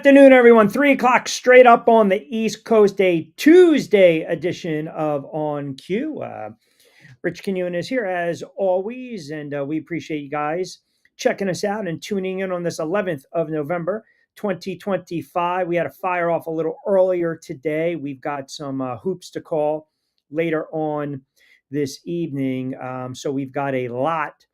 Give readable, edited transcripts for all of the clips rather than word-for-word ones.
afternoon, everyone. 3 o'clock straight up on the East Coast, a Tuesday edition of On Cue. Rich Quinones here as always, and we appreciate you guys checking us out and tuning in on this 11th of November, 2025. We had to fire off a little earlier today. We've got some hoops to call later on this evening, so we've got a lot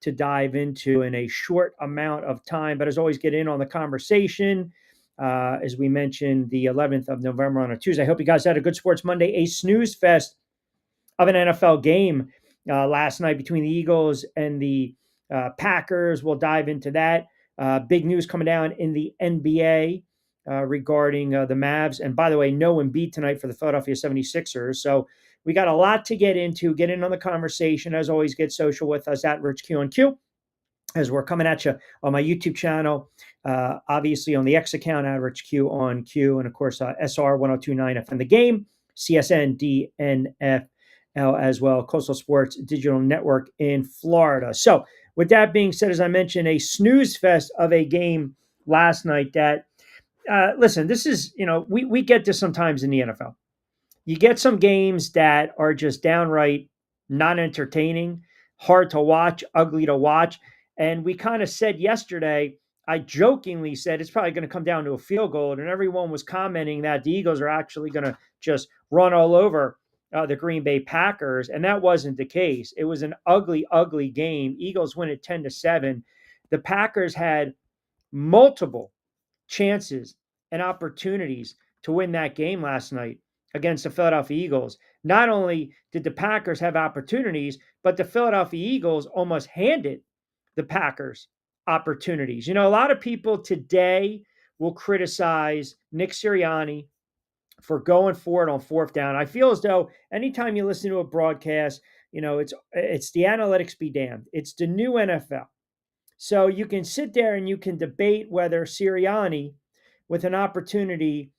to dive into in a short amount of time. But as always, get in on the conversation. As we mentioned, the 11th of November on a Tuesday. I hope you guys had a good Sports Monday, a snooze fest of an NFL game last night between the Eagles and the Packers. We'll dive into that. Big news coming down in the NBA regarding the Mavs. And by the way, no Embiid tonight for the Philadelphia 76ers. So we got a lot to get into. Get in on the conversation. As always, get social with us at Rich Q on Q, as we're coming at you on my YouTube channel, obviously on the X account at Rich Q on Q, and of course SR 1029 FM The Game, CSN DNFL as well, Coastal Sports Digital Network in Florida. So with that being said, as I mentioned, a snooze fest of a game last night that, listen, this is, we get this sometimes in the NFL. You get some games that are just downright not entertaining, hard to watch, ugly to watch. And we kind of said yesterday, I jokingly said it's probably going to come down to a field goal. And everyone was commenting that the Eagles are actually going to just run all over the Green Bay Packers. And that wasn't the case. It was an ugly, ugly game. Eagles win it 10-7. The Packers had multiple chances and opportunities to win that game last night against the Philadelphia Eagles. Not only did the Packers have opportunities, but the Philadelphia Eagles almost handed the Packers opportunities. A lot of people today will criticize Nick Sirianni for going for it on fourth down. I feel as though anytime you listen to a broadcast, it's the analytics be damned. It's the new NFL. So you can sit there and you can debate whether Sirianni, with an opportunity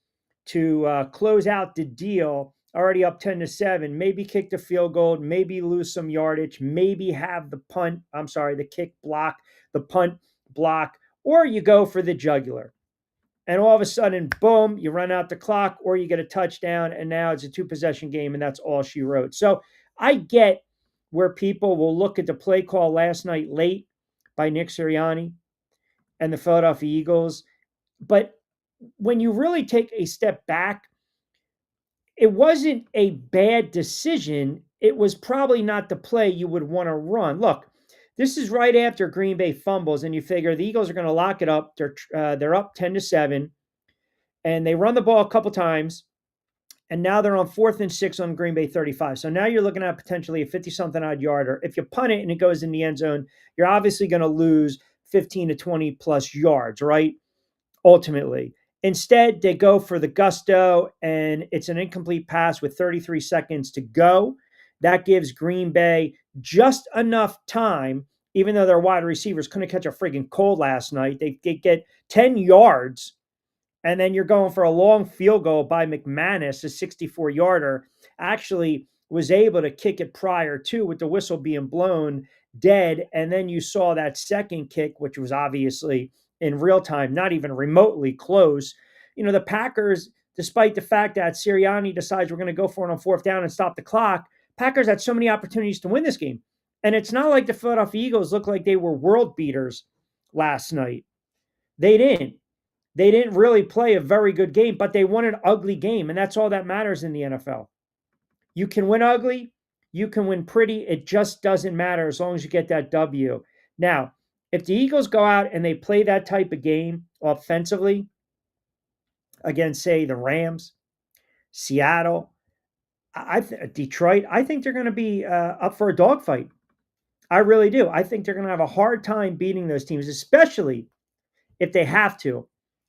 to close out the deal, already up 10-7, maybe kick the field goal, maybe lose some yardage, maybe have the kick block, the punt block, or you go for the jugular. And all of a sudden, boom, you run out the clock, or you get a touchdown, and now it's a two-possession game, and that's all she wrote. So I get where people will look at the play call last night late by Nick Sirianni and the Philadelphia Eagles, but when you really take a step back, it wasn't a bad decision. It was probably not the play you would want to run. Look, this is right after Green Bay fumbles, and you figure the Eagles are going to lock it up. They're up 10-7, and they run the ball a couple times, and now they're on 4th and 6 on Green Bay 35. So now you're looking at potentially a 50-something odd yarder. If you punt it and it goes in the end zone, you're obviously going to lose 15 to 20 plus yards, right? Ultimately. Instead, they go for the gusto, and it's an incomplete pass with 33 seconds to go. That gives Green Bay just enough time, even though their wide receivers couldn't catch a friggin' cold last night. They get 10 yards, and then you're going for a long field goal by McManus, a 64-yarder. Actually was able to kick it prior to, with the whistle being blown, dead. And then you saw that second kick, which was obviously in real time, not even remotely close. The Packers, despite the fact that Sirianni decides we're going to go for it on fourth down and stop the clock, Packers had so many opportunities to win this game. And it's not like the Philadelphia Eagles looked like they were world beaters last night. They didn't. They didn't really play a very good game, but they won an ugly game, and that's all that matters in the NFL. You can win ugly, you can win pretty. It just doesn't matter as long as you get that W. Now, if the Eagles go out and they play that type of game offensively against, say, the Rams, Seattle, Detroit, I think they're going to be up for a dogfight. I really do. I think they're going to have a hard time beating those teams, especially if they have to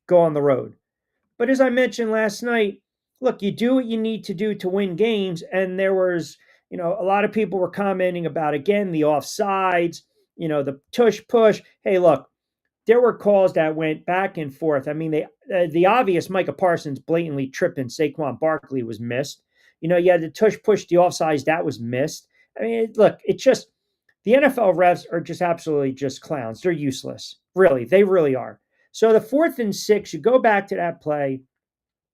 go on the road. But as I mentioned last night, look, you do what you need to do to win games. And there was, a lot of people were commenting about, again, the offsides, the tush push. Hey, look, there were calls that went back and forth. I mean, the obvious Micah Parsons blatantly tripping Saquon Barkley was missed. You had the tush push, the offsides, that was missed. I mean, look, it's just, the NFL refs are just absolutely just clowns. They're useless. Really, they really are. So the 4th and 6, you go back to that play.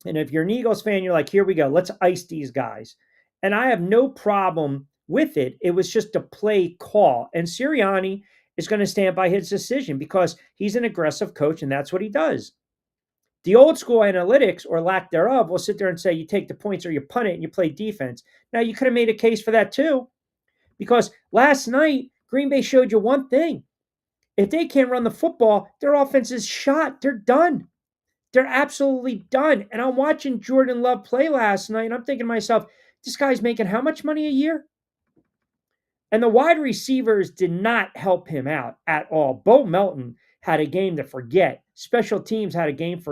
And if you're an Eagles fan, you're like, here we go. Let's ice these guys. And I have no problem with it. It was just a play call. And Sirianni is going to stand by his decision because he's an aggressive coach and that's what he does. The old school analytics or lack thereof will sit there and say you take the points or you punt it and you play defense. Now, you could have made a case for that too because last night, Green Bay showed you one thing. If they can't run the football, their offense is shot. They're done. They're absolutely done. And I'm watching Jordan Love play last night, and I'm thinking to myself, this guy's making how much money a year? And the wide receivers did not help him out at all. Bo Melton had a game to forget. Special teams had a game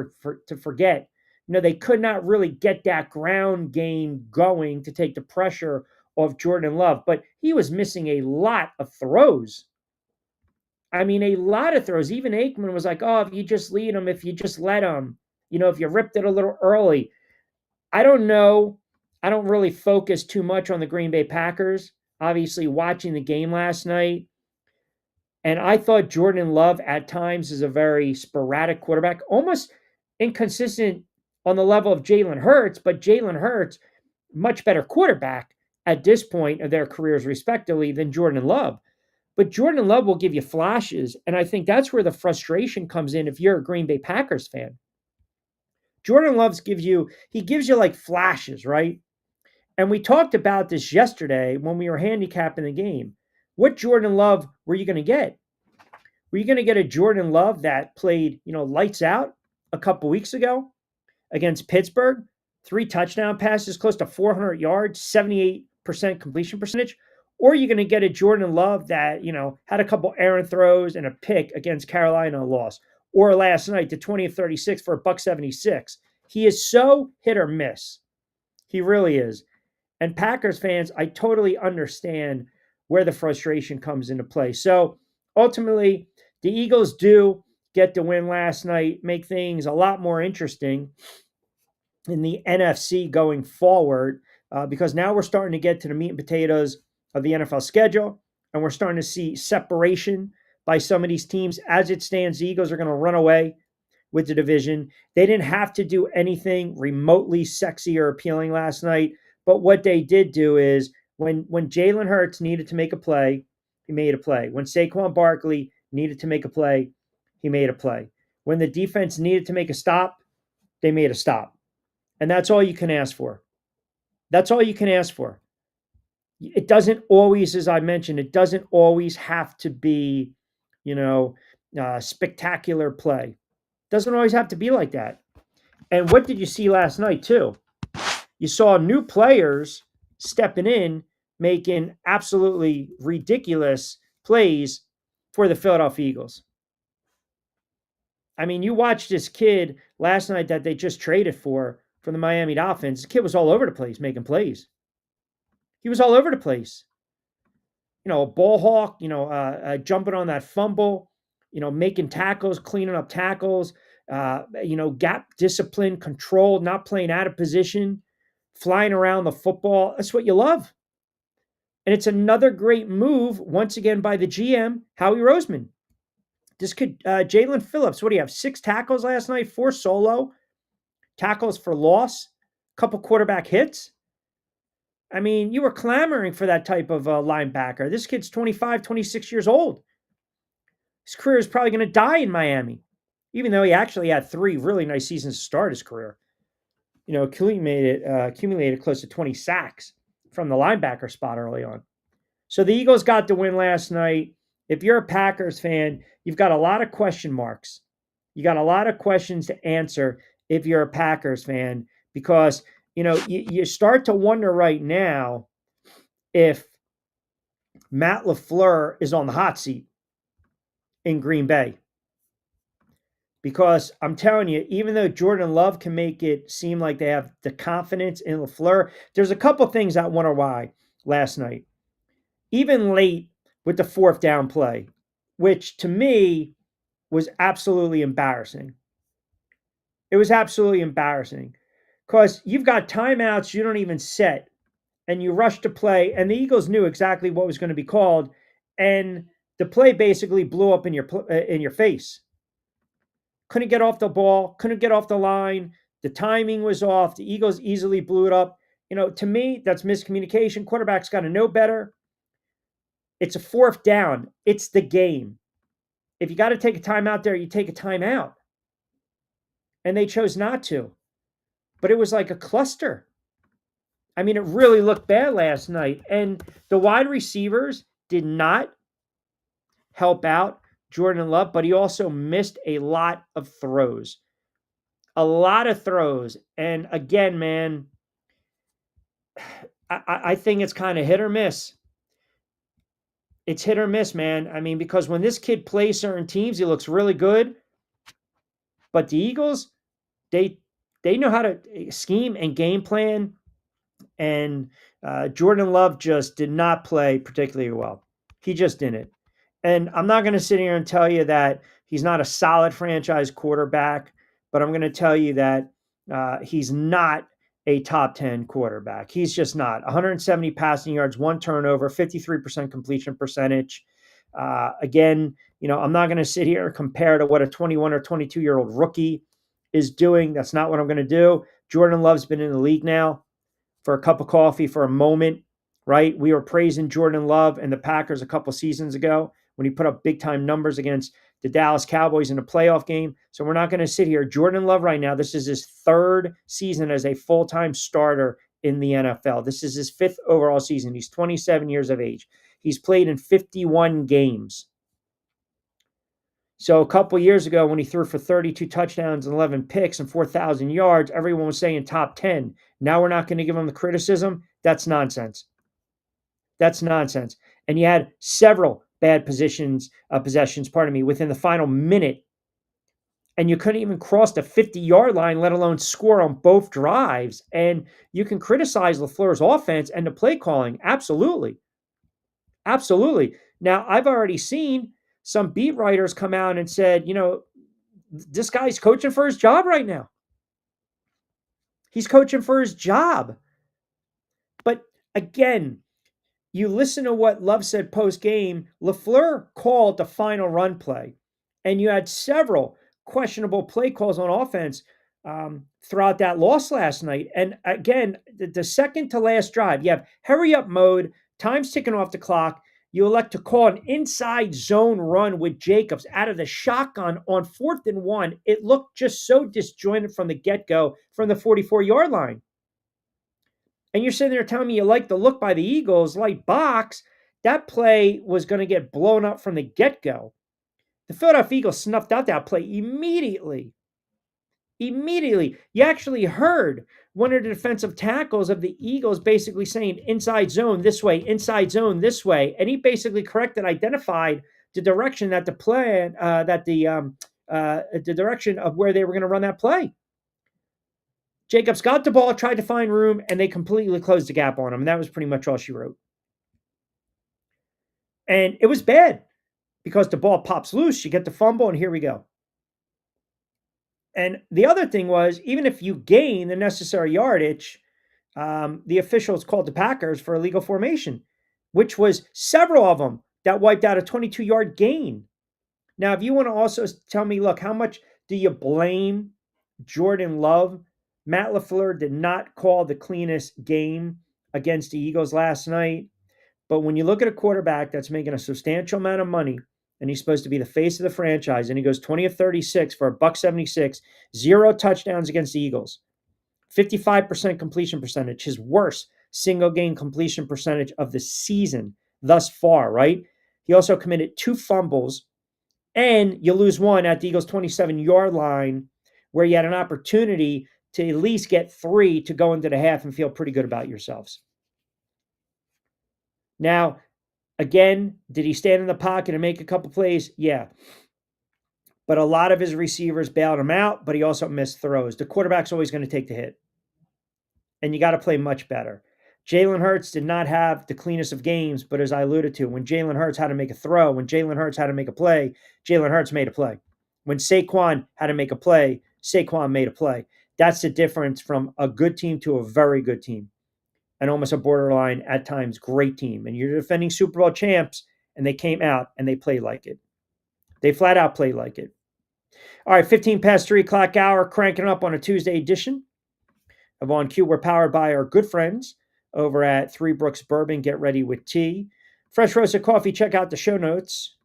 to forget. They could not really get that ground game going to take the pressure off Jordan Love, but he was missing a lot of throws. I mean, a lot of throws. Even Aikman was like, oh, if you just lead them, if you just let them, if you ripped it a little early. I don't know. I don't really focus too much on the Green Bay Packers. Obviously, watching the game last night, and I thought Jordan Love at times is a very sporadic quarterback, almost inconsistent on the level of Jalen Hurts, but Jalen Hurts, much better quarterback at this point of their careers, respectively, than Jordan Love. But Jordan Love will give you flashes, and I think that's where the frustration comes in if you're a Green Bay Packers fan. Jordan Love gives you like flashes, right? And we talked about this yesterday when we were handicapping the game. What Jordan Love were you going to get? Were you going to get a Jordan Love that played, lights out a couple weeks ago against Pittsburgh? 3 touchdown passes, close to 400 yards, 78% completion percentage? Or are you going to get a Jordan Love that, had a couple errant throws and a pick against Carolina loss? Or last night, the 20 of 36 for a $176. He is so hit or miss. He really is. And Packers fans, I totally understand where the frustration comes into play. So ultimately, the Eagles do get the win last night, make things a lot more interesting in the NFC going forward, because now we're starting to get to the meat and potatoes of the NFL schedule, and we're starting to see separation by some of these teams. As it stands, the Eagles are going to run away with the division. They didn't have to do anything remotely sexy or appealing last night, but what they did do is when Jalen Hurts needed to make a play, he made a play. When Saquon Barkley needed to make a play, he made a play. When the defense needed to make a stop, they made a stop. And that's all you can ask for. That's all you can ask for. It doesn't always, as I mentioned, it doesn't always have to be, spectacular play. It doesn't always have to be like that. And what did you see last night, too? You saw new players stepping in, making absolutely ridiculous plays for the Philadelphia Eagles. I mean, you watched this kid last night that they just traded for from the Miami Dolphins. The kid was all over the place making plays. He was all over the place. A ball hawk, jumping on that fumble, making tackles, cleaning up tackles, gap discipline, control, not playing out of position, flying around the football. That's what you love. And it's another great move, once again, by the GM, Howie Roseman. This could, Jalen Phillips, what do you have? 6 tackles last night, 4 solo tackles for loss, a couple quarterback hits. I mean, you were clamoring for that type of linebacker. This kid's 25, 26 years old. His career is probably going to die in Miami, even though he actually had 3 really nice seasons to start his career. Accumulated close to 20 sacks from the linebacker spot early on. So the Eagles got the win last night. If you're a Packers fan, you've got a lot of question marks. You got a lot of questions to answer if you're a Packers fan, because you start to wonder right now if Matt LaFleur is on the hot seat in Green Bay. Because I'm telling you, even though Jordan Love can make it seem like they have the confidence in LaFleur, there's a couple things I wonder why last night. Even late with the 4th down play, which to me was absolutely embarrassing. It was absolutely embarrassing because you've got timeouts you don't even set and you rush to play, and the Eagles knew exactly what was going to be called, and the play basically blew up in your face. Couldn't get off the ball, couldn't get off the line. The timing was off. The Eagles easily blew it up. To me, that's miscommunication. Quarterback's got to know better. It's a fourth down. It's the game. If you got to take a timeout there, you take a timeout. And they chose not to. But it was like a cluster. I mean, it really looked bad last night. And the wide receivers did not help out Jordan Love, but he also missed a lot of throws. A lot of throws. And again, man, I think it's kind of hit or miss. It's hit or miss, man. I mean, because when this kid plays certain teams, he looks really good. But the Eagles, they know how to scheme and game plan. And Jordan Love just did not play particularly well. He just didn't. And I'm not going to sit here and tell you that he's not a solid franchise quarterback, but I'm going to tell you that he's not a top 10 quarterback. He's just not. 170 passing yards, 1 turnover, 53% completion percentage. Again, I'm not going to sit here and compare to what a 21 or 22-year-old rookie is doing. That's not what I'm going to do. Jordan Love's been in the league now for a cup of coffee for a moment, right? We were praising Jordan Love and the Packers a couple seasons ago when he put up big-time numbers against the Dallas Cowboys in a playoff game. So we're not going to sit here. Jordan Love right now, this is his 3rd season as a full-time starter in the NFL. This is his 5th overall season. He's 27 years of age. He's played in 51 games. So a couple years ago when he threw for 32 touchdowns and 11 picks and 4,000 yards, everyone was saying top 10. Now we're not going to give him the criticism. That's nonsense. That's nonsense. And you had several bad possessions, within the final minute. And you couldn't even cross the 50-yard line, let alone score on both drives. And you can criticize LaFleur's offense and the play calling. Absolutely. Absolutely. Now, I've already seen some beat writers come out and said, this guy's coaching for his job right now. He's coaching for his job. But again, you listen to what Love said post-game. LaFleur called the final run play, and you had several questionable play calls on offense throughout that loss last night. And again, the second to last drive, you have hurry-up mode, time's ticking off the clock. You elect to call an inside zone run with Jacobs out of the shotgun on 4th and 1. It looked just so disjointed from the get-go from the 44-yard line. And you're sitting there telling me you like the look by the Eagles, light box. That play was going to get blown up from the get-go. The Philadelphia Eagles snuffed out that play immediately. Immediately. You actually heard one of the defensive tackles of the Eagles basically saying inside zone this way, inside zone this way. And he basically identified the direction that the direction of where they were going to run that play. Jacobs got the ball, tried to find room, and they completely closed the gap on him. And that was pretty much all she wrote. And it was bad because the ball pops loose. You get the fumble, and here we go. And the other thing was, even if you gain the necessary yardage, the officials called the Packers for illegal formation, which was several of them that wiped out a 22-yard gain. Now, if you want to also tell me, look, how much do you blame Jordan Love? Matt LaFleur did not call the cleanest game against the Eagles last night. But when you look at a quarterback that's making a substantial amount of money, and he's supposed to be the face of the franchise, and he goes 20 of 36 for $176, 0 touchdowns against the Eagles, 55% completion percentage, his worst single-game completion percentage of the season thus far, right? He also committed 2 fumbles, and you lose one at the Eagles' 27-yard line where you had an opportunity to at least get 3 to go into the half and feel pretty good about yourselves. Now, again, did he stand in the pocket and make a couple plays? Yeah. But a lot of his receivers bailed him out, but he also missed throws. The quarterback's always going to take the hit. And you got to play much better. Jalen Hurts did not have the cleanest of games, but as I alluded to, when Jalen Hurts had to make a throw, when Jalen Hurts had to make a play, Jalen Hurts made a play. When Saquon had to make a play, Saquon made a play. That's the difference from a good team to a very good team. And almost a borderline, at times, great team. And you're defending Super Bowl champs, and they came out and they played like it. They flat out played like it. All right, 15 past 3 o'clock hour, cranking up on a Tuesday edition of On Cue. We're powered by our good friends over at Three Brooks Bourbon. Get ready with tea. Fresh roasted coffee. Check out the show notes.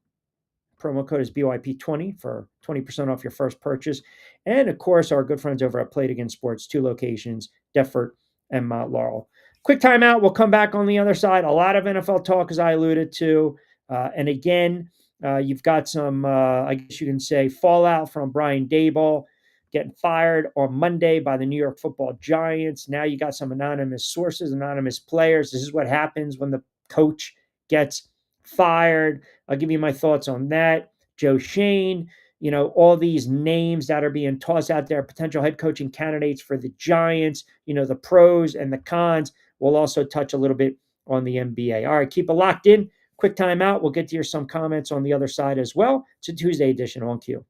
Promo code is BYP20 for 20% off your first purchase. And of course, our good friends over at Play It Again Sports, two locations, Deptford and Mount Laurel. Quick timeout. We'll come back on the other side. A lot of NFL talk, as I alluded to. And again, you've got some, I guess you can say, fallout from Brian Daboll getting fired on Monday by the New York Football Giants. Now you got some anonymous sources, anonymous players. This is what happens when the coach gets fired. I'll give you my thoughts on that. Joe Shane, all these names that are being tossed out there, potential head coaching candidates for the Giants, the pros and the cons. We'll also touch a little bit on the NBA. All right, keep it locked in. Quick timeout. We'll get to your some comments on the other side as well. It's a Tuesday edition on cue.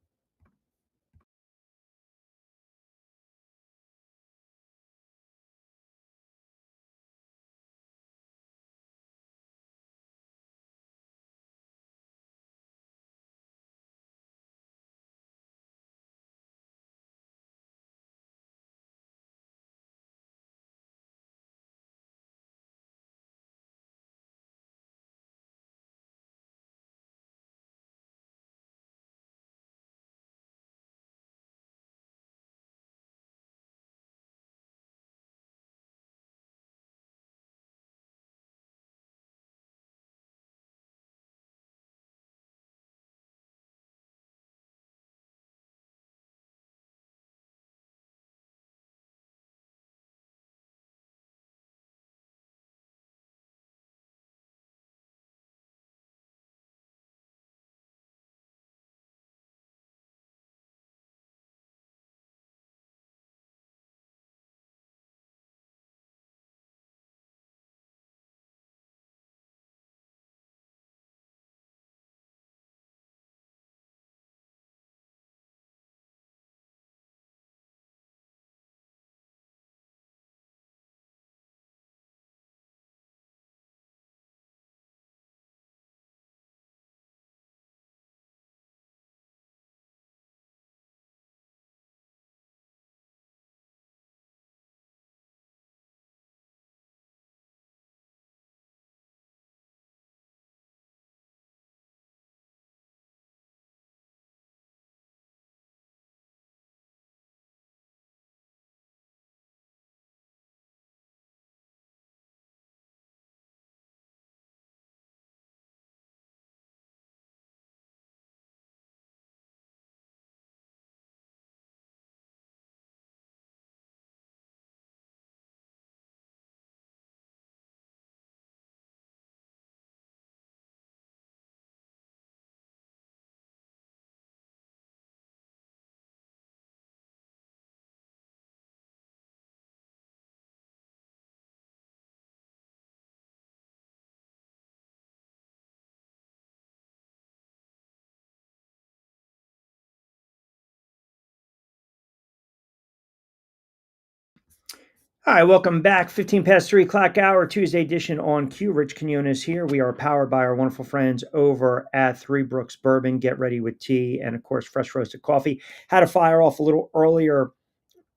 All right, welcome back. 15 past 3 o'clock hour, Tuesday edition on Q. Rich Quinones here. We are powered by our wonderful friends over at Three Brooks Bourbon. Get ready with tea and, of course, fresh roasted coffee. Had to fire off a little earlier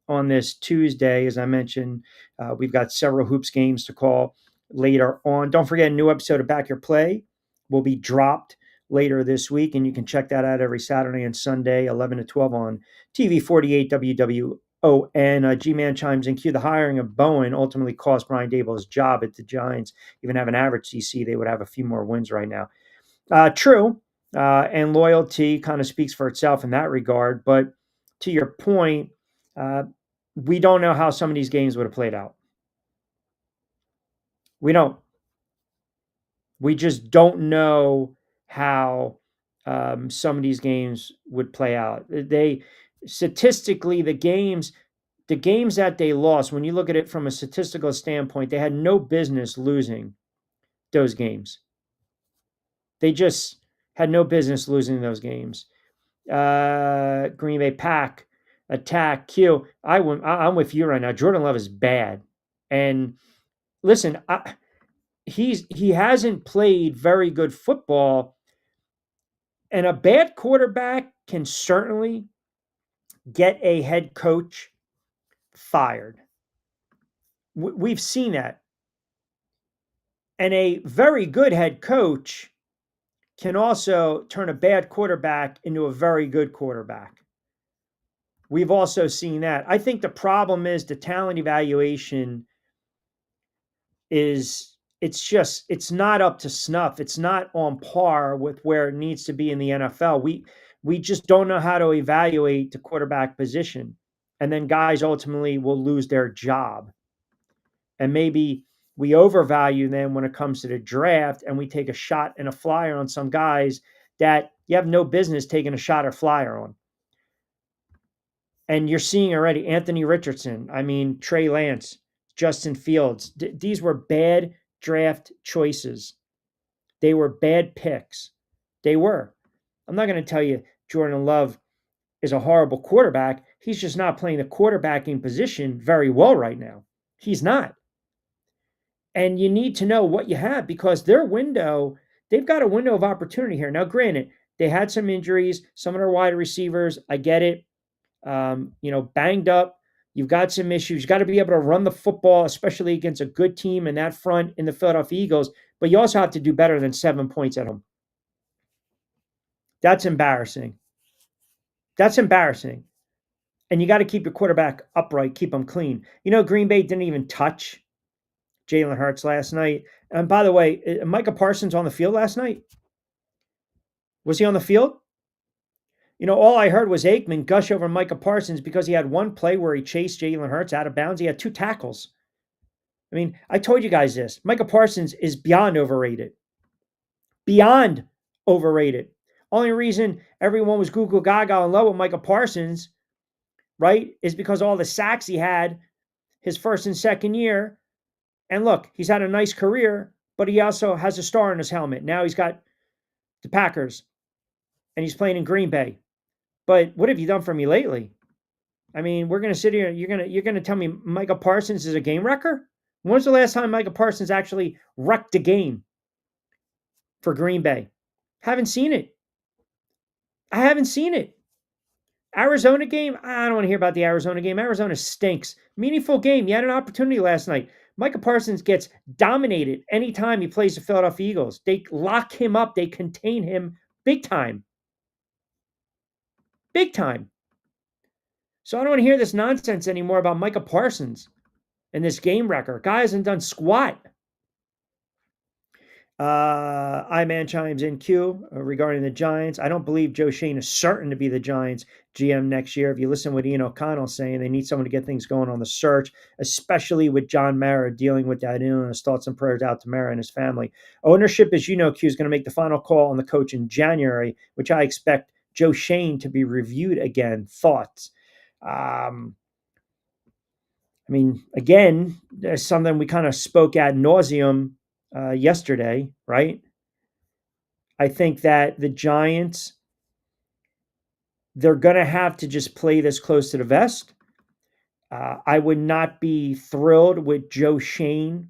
on this Tuesday. As I mentioned, we've got several hoops games to call later on. Don't forget, a new episode of Back Your Play will be dropped later this week, and you can check that out every Saturday and Sunday, 11 to 12 on TV 48 WWON. G-Man chimes in, Q, the hiring of Bowen ultimately cost Brian Dable his job at the Giants. Even have an average CC, they would have a few more wins right now. True, and loyalty kind of speaks for itself in that regard. But to your point, uh, we don't know how some of these games would have played out. We don't. We just don't know how some of these games would play out. They statistically, the games that they lost, when you look at it from a statistical standpoint, they had no business losing those games. They just had no business losing those games. Green Bay Pack attack Q. I'm with you right now. Jordan Love is bad, and listen, he hasn't played very good football, and a bad quarterback can certainly get a head coach fired. We've seen that. And a very good head coach can also turn a bad quarterback into a very good quarterback. We've also seen that. I think the problem is the talent evaluation is it's not up to snuff. It's not on par with where it needs to be in the NFL. We just don't know how to evaluate the quarterback position. And then guys ultimately will lose their job. And maybe we overvalue them when it comes to the draft and we take a shot and a flyer on some guys that you have no business taking a shot or flyer on. And you're seeing already Anthony Richardson, Trey Lance, Justin Fields. These were bad draft choices. They were bad picks. They were. I'm not going to tell you Jordan Love is a horrible quarterback. He's just not playing the quarterbacking position very well right now. He's not. And you need to know what you have because they've got a window of opportunity here. Now, granted, they had some injuries, some of their wide receivers. I get it. Banged up. You've got some issues. You got to be able to run the football, especially against a good team in that front in the Philadelphia Eagles. But you also have to do better than 7 points at home. That's embarrassing. That's embarrassing. And you got to keep your quarterback upright, keep him clean. Green Bay didn't even touch Jalen Hurts last night. And by the way, Micah Parsons on the field last night? Was he on the field? All I heard was Aikman gush over Micah Parsons because he had one play where he chased Jalen Hurts out of bounds. He had 2 tackles. I told you guys this. Micah Parsons is beyond overrated. Beyond overrated. Only reason everyone was goo gaga in love with Micah Parsons, right, is because all the sacks he had his first and second year. And look, he's had a nice career, but he also has a star in his helmet. Now he's got the Packers, and he's playing in Green Bay. But what have you done for me lately? We're going to sit here. You're going to tell me Micah Parsons is a game wrecker? When's the last time Micah Parsons actually wrecked a game for Green Bay? Haven't seen it. I haven't seen it. Arizona game? I don't want to hear about the Arizona game. Arizona stinks. Meaningful game. You had an opportunity last night. Micah Parsons gets dominated anytime he plays the Philadelphia Eagles. They lock him up. They contain him big time. Big time. So I don't want to hear this nonsense anymore about Micah Parsons and this game wrecker. Guy hasn't done squat. I-Man chimes in Q regarding the Giants. I don't believe Joe Shane is certain to be the Giants GM next year. If you listen to what Ian O'Connell's saying, they need someone to get things going on the search, especially with John Mara dealing with that illness. Thoughts and prayers out to Mara and his family. Ownership, as you know, Q, is going to make the final call on the coach in January, which I expect Joe Shane to be reviewed again. Thoughts? Again, there's something we kind of spoke ad nauseum yesterday, right? I think that the Giants, they're going to have to just play this close to the vest. I would not be thrilled with Joe Shane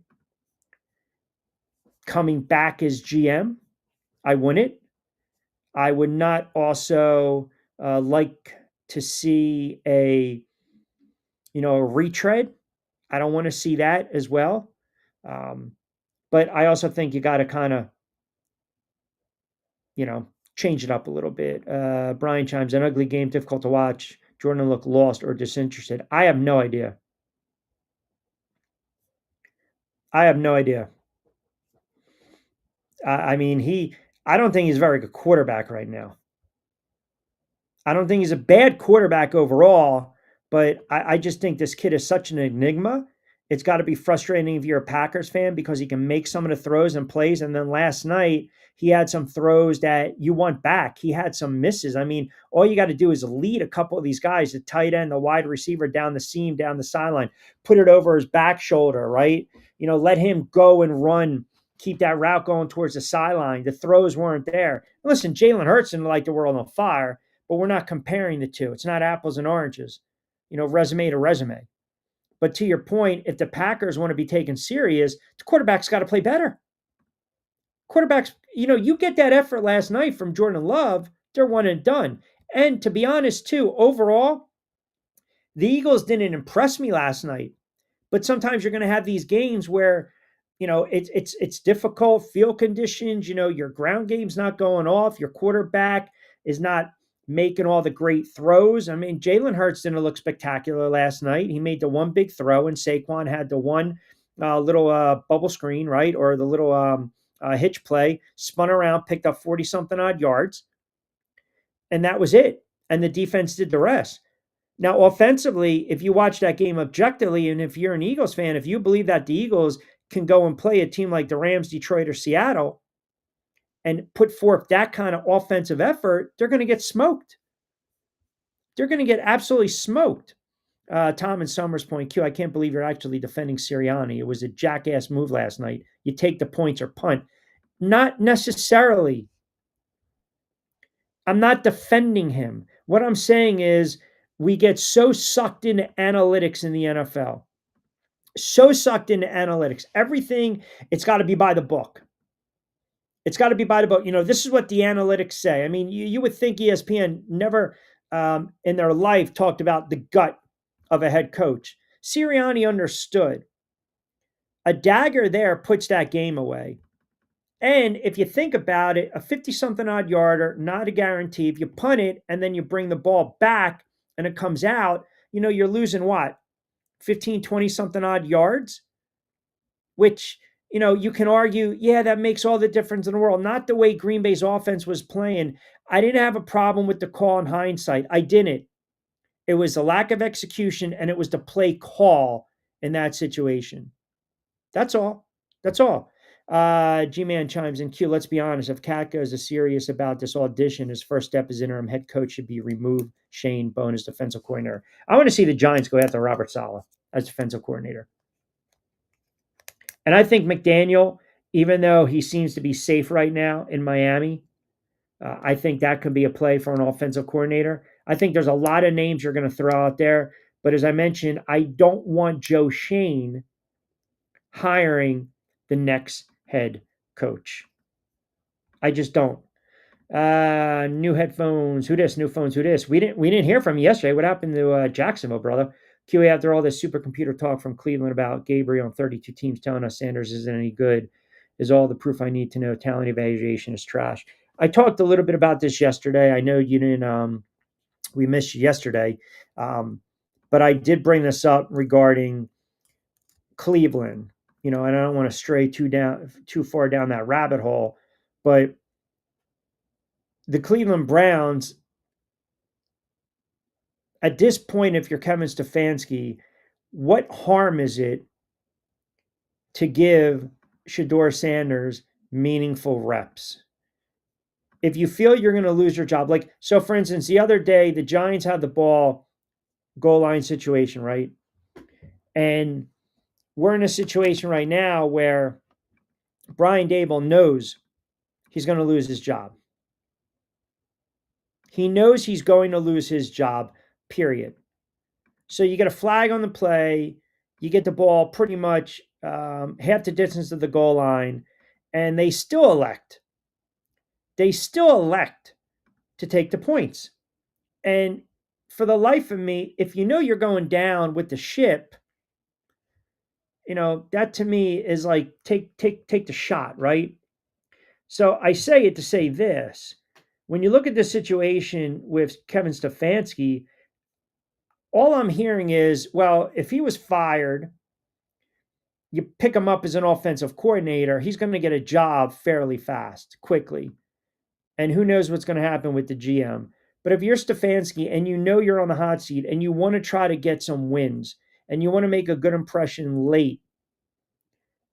coming back as GM. I wouldn't. I would not also like to see a retread. I don't want to see that as well. But I also think you got to kind of, change it up a little bit. Brian chimes, an ugly game, difficult to watch. Jordan looked lost or disinterested. I have no idea. I don't think he's a very good quarterback right now. I don't think he's a bad quarterback overall, but I just think this kid is such an enigma. It's got to be frustrating if you're a Packers fan because he can make some of the throws and plays. And then last night, he had some throws that you want back. He had some misses. All you got to do is lead a couple of these guys, the tight end, the wide receiver down the seam, down the sideline, put it over his back shoulder, right? Let him go and run, keep that route going towards the sideline. The throws weren't there. Listen, Jalen Hurts didn't light the world on fire, but we're not comparing the two. It's not apples and oranges, resume to resume. But to your point, if the Packers want to be taken serious, the quarterback's got to play better. Quarterbacks, you get that effort last night from Jordan Love, they're one and done. And to be honest, too, overall, the Eagles didn't impress me last night. But sometimes you're going to have these games where, it's difficult field conditions. Your ground game's not going off. Your quarterback is not making all the great throws. I mean, Jalen Hurts didn't look spectacular last night. He made the one big throw, and Saquon had the one little bubble screen, right, or the little hitch play, spun around, picked up 40 something odd yards, and that was it. And the defense did the rest. Now, offensively, if you watch that game objectively, and if you're an Eagles fan, if you believe that the Eagles can go and play a team like the Rams, Detroit, or Seattle and put forth that kind of offensive effort, they're going to get smoked. They're going to get absolutely smoked. Tom and Summers point, Q, I can't believe you're actually defending Sirianni. It was a jackass move last night. You take the points or punt. Not necessarily. I'm not defending him. What I'm saying is we get so sucked into analytics in the NFL. So sucked into analytics. Everything, it's got to be by the book. It's got to be by the book. This is what the analytics say. I mean, you would think ESPN never in their life talked about the gut of a head coach. Sirianni understood. A dagger there puts that game away. And if you think about it, a 50-something odd yarder, not a guarantee. If you punt it and then you bring the ball back and it comes out, you're losing what? 15, 20-something odd yards? Which, you can argue, yeah, that makes all the difference in the world. Not the way Green Bay's offense was playing. I didn't have a problem with the call in hindsight. I didn't. It was the lack of execution, and it was the play call in that situation. That's all. That's all. G-Man chimes in, Q, let's be honest. If Katka is serious about this audition, his first step as interim head coach should be remove Shane Bone as defensive coordinator. I want to see the Giants go after Robert Saleh as defensive coordinator. And I think McDaniel, even though he seems to be safe right now in Miami, I think that could be a play for an offensive coordinator. I think there's a lot of names you're going to throw out there. But as I mentioned, I don't want Joe Shane hiring the next head coach. I just don't. New headphones. Who this? New phones. Who this? We didn't hear from you yesterday. What happened to Jacksonville, brother? QA, after all this supercomputer talk from Cleveland about Gabriel and 32 teams telling us Sanders isn't any good, is all the proof I need to know talent evaluation is trash. I talked a little bit about this yesterday. I know you didn't. We missed you yesterday, but I did bring this up regarding Cleveland. And I don't want to stray too far down that rabbit hole, but the Cleveland Browns, at this point, if you're Kevin Stefanski, what harm is it to give Shedeur Sanders meaningful reps? If you feel you're going to lose your job, so for instance, the other day, the Giants had the ball, goal line situation, right? And we're in a situation right now where Brian Daboll knows he's going to lose his job. He knows he's going to lose his job, period. So you get a flag on the play, you get the ball pretty much half the distance of the goal line, and they still elect to take the points. And for the life of me, if you know you're going down with the ship, that to me is like take the shot, right? So I say it to say this. When you look at the situation with Kevin Stefanski, all I'm hearing is, well, if he was fired, you pick him up as an offensive coordinator, he's going to get a job fairly fast, quickly. And who knows what's going to happen with the GM. But if you're Stefanski and you know you're on the hot seat and you want to try to get some wins and you want to make a good impression late,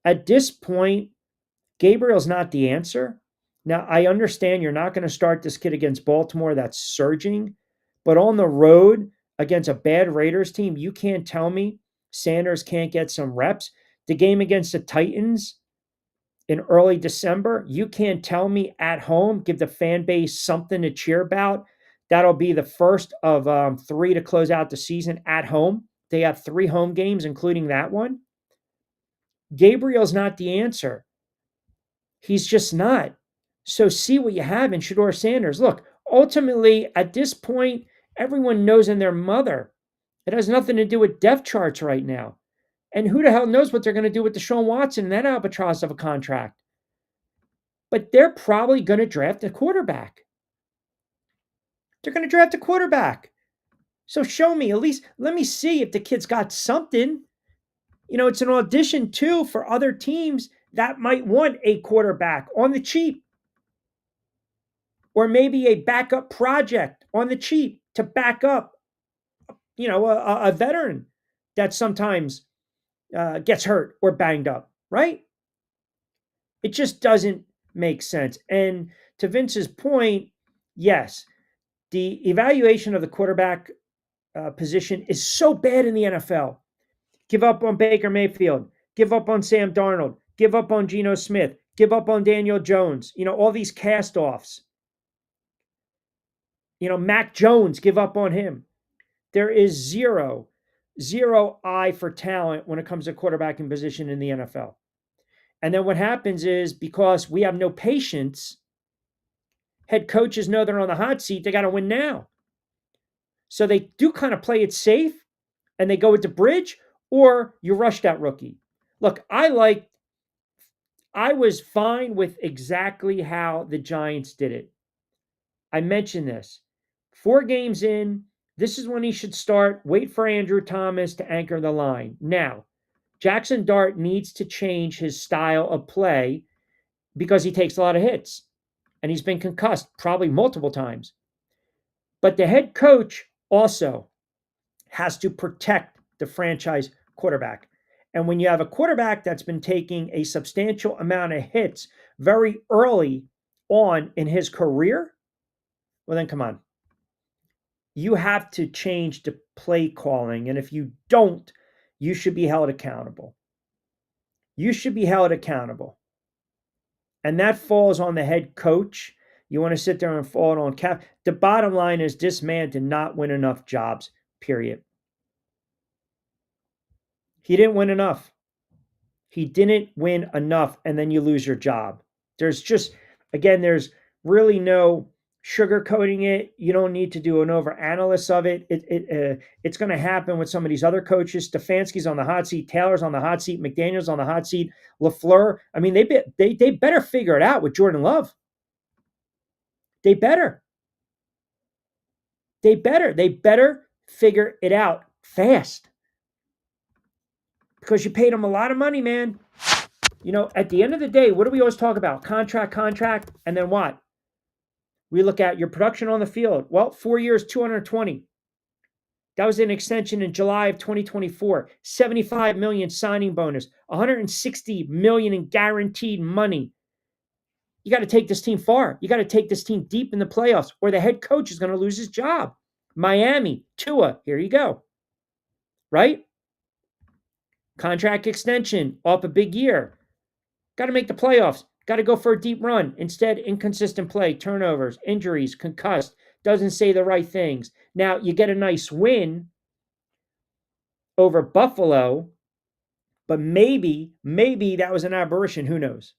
at this point, Gabriel's not the answer. Now, I understand you're not going to start this kid against Baltimore that's surging, but on the road against a bad Raiders team, you can't tell me Sanders can't get some reps. The game against the Titans in early December, you can't tell me at home, give the fan base something to cheer about. That'll be the first of 3 to close out the season at home. They have 3 home games, including that one. Gabriel's not the answer. He's just not. So see what you have in Shedeur Sanders. Look, ultimately, at this point, everyone knows in their mother. It has nothing to do with depth charts right now. And who the hell knows what they're going to do with Deshaun Watson and that albatross of a contract? But they're probably going to draft a quarterback. They're going to draft a quarterback. So show me, at least let me see if the kid's got something. It's an audition too for other teams that might want a quarterback on the cheap, or maybe a backup project on the cheap to back up, a veteran that sometimes gets hurt or banged up, right? It just doesn't make sense. And to Vince's point, yes, the evaluation of the quarterback position is so bad in the NFL. Give up on Baker Mayfield, give up on Sam Darnold, give up on Geno Smith, give up on Daniel Jones, all these cast offs. Mac Jones, give up on him. There is zero eye for talent when it comes to quarterbacking position in the NFL. And then what happens is, because we have no patience, head coaches know they're on the hot seat. They got to win now. So they do kind of play it safe and they go with the bridge, or you rush that rookie. Look, I was fine with exactly how the Giants did it. I mentioned this. 4 games in, this is when he should start. Wait for Andrew Thomas to anchor the line. Now, Jackson Dart needs to change his style of play because he takes a lot of hits and he's been concussed probably multiple times. But the head coach also has to protect the franchise quarterback. And when you have a quarterback that's been taking a substantial amount of hits very early on in his career, well, then come on. You have to change the play calling. And if you don't, you should be held accountable. You should be held accountable. And that falls on the head coach. You want to sit there and fall on cap. The bottom line is, this man did not win enough jobs, period. He didn't win enough. He didn't win enough, and then you lose your job. There's really no sugarcoating it. You don't need to do an over-analysis of it. It's going to happen with some of these other coaches. Stefanski's on the hot seat. Taylor's on the hot seat. McDaniel's on the hot seat. LaFleur. I mean, they better figure it out with Jordan Love. They better. They better figure it out fast. Because you paid them a lot of money, man. At the end of the day, what do we always talk about? Contract, and then what? We look at your production on the field. Well, 4 years, 220. That was an extension in July of 2024. 75 million signing bonus, 160 million in guaranteed money. You got to take this team far. You got to take this team deep in the playoffs, or the head coach is going to lose his job. Miami, Tua, here you go. Right? Contract extension off a big year. Got to make the playoffs. Got to go for a deep run. Instead, inconsistent play, turnovers, injuries, concussed, doesn't say the right things. Now, you get a nice win over Buffalo, but maybe that was an aberration. Who knows?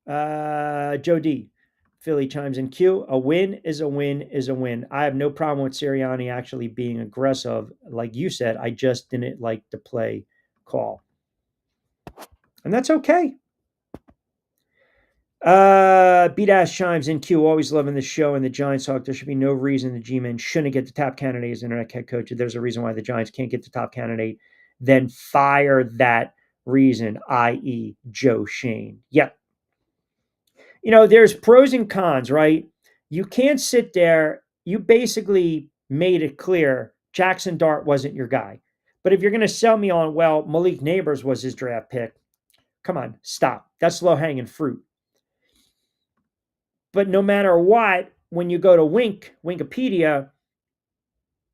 Joe D. Philly chimes in. Q, a win is a win is a win. I have no problem with Sirianni actually being aggressive. Like you said, I just didn't like the play call. And that's okay. B-Dash chimes in. Q, always loving the show and the Giants talk. There should be no reason the G-Men shouldn't get the top candidate as internet head coach. If there's a reason why the Giants can't get the top candidate, then fire that reason, i.e. Joe Shane. Yep. There's pros and cons, right? You can't sit there. You basically made it clear Jackson Dart wasn't your guy. But if you're going to sell me on, well, Malik Neighbors was his draft pick, come on, stop. That's low-hanging fruit. But no matter what, when you go to Wikipedia,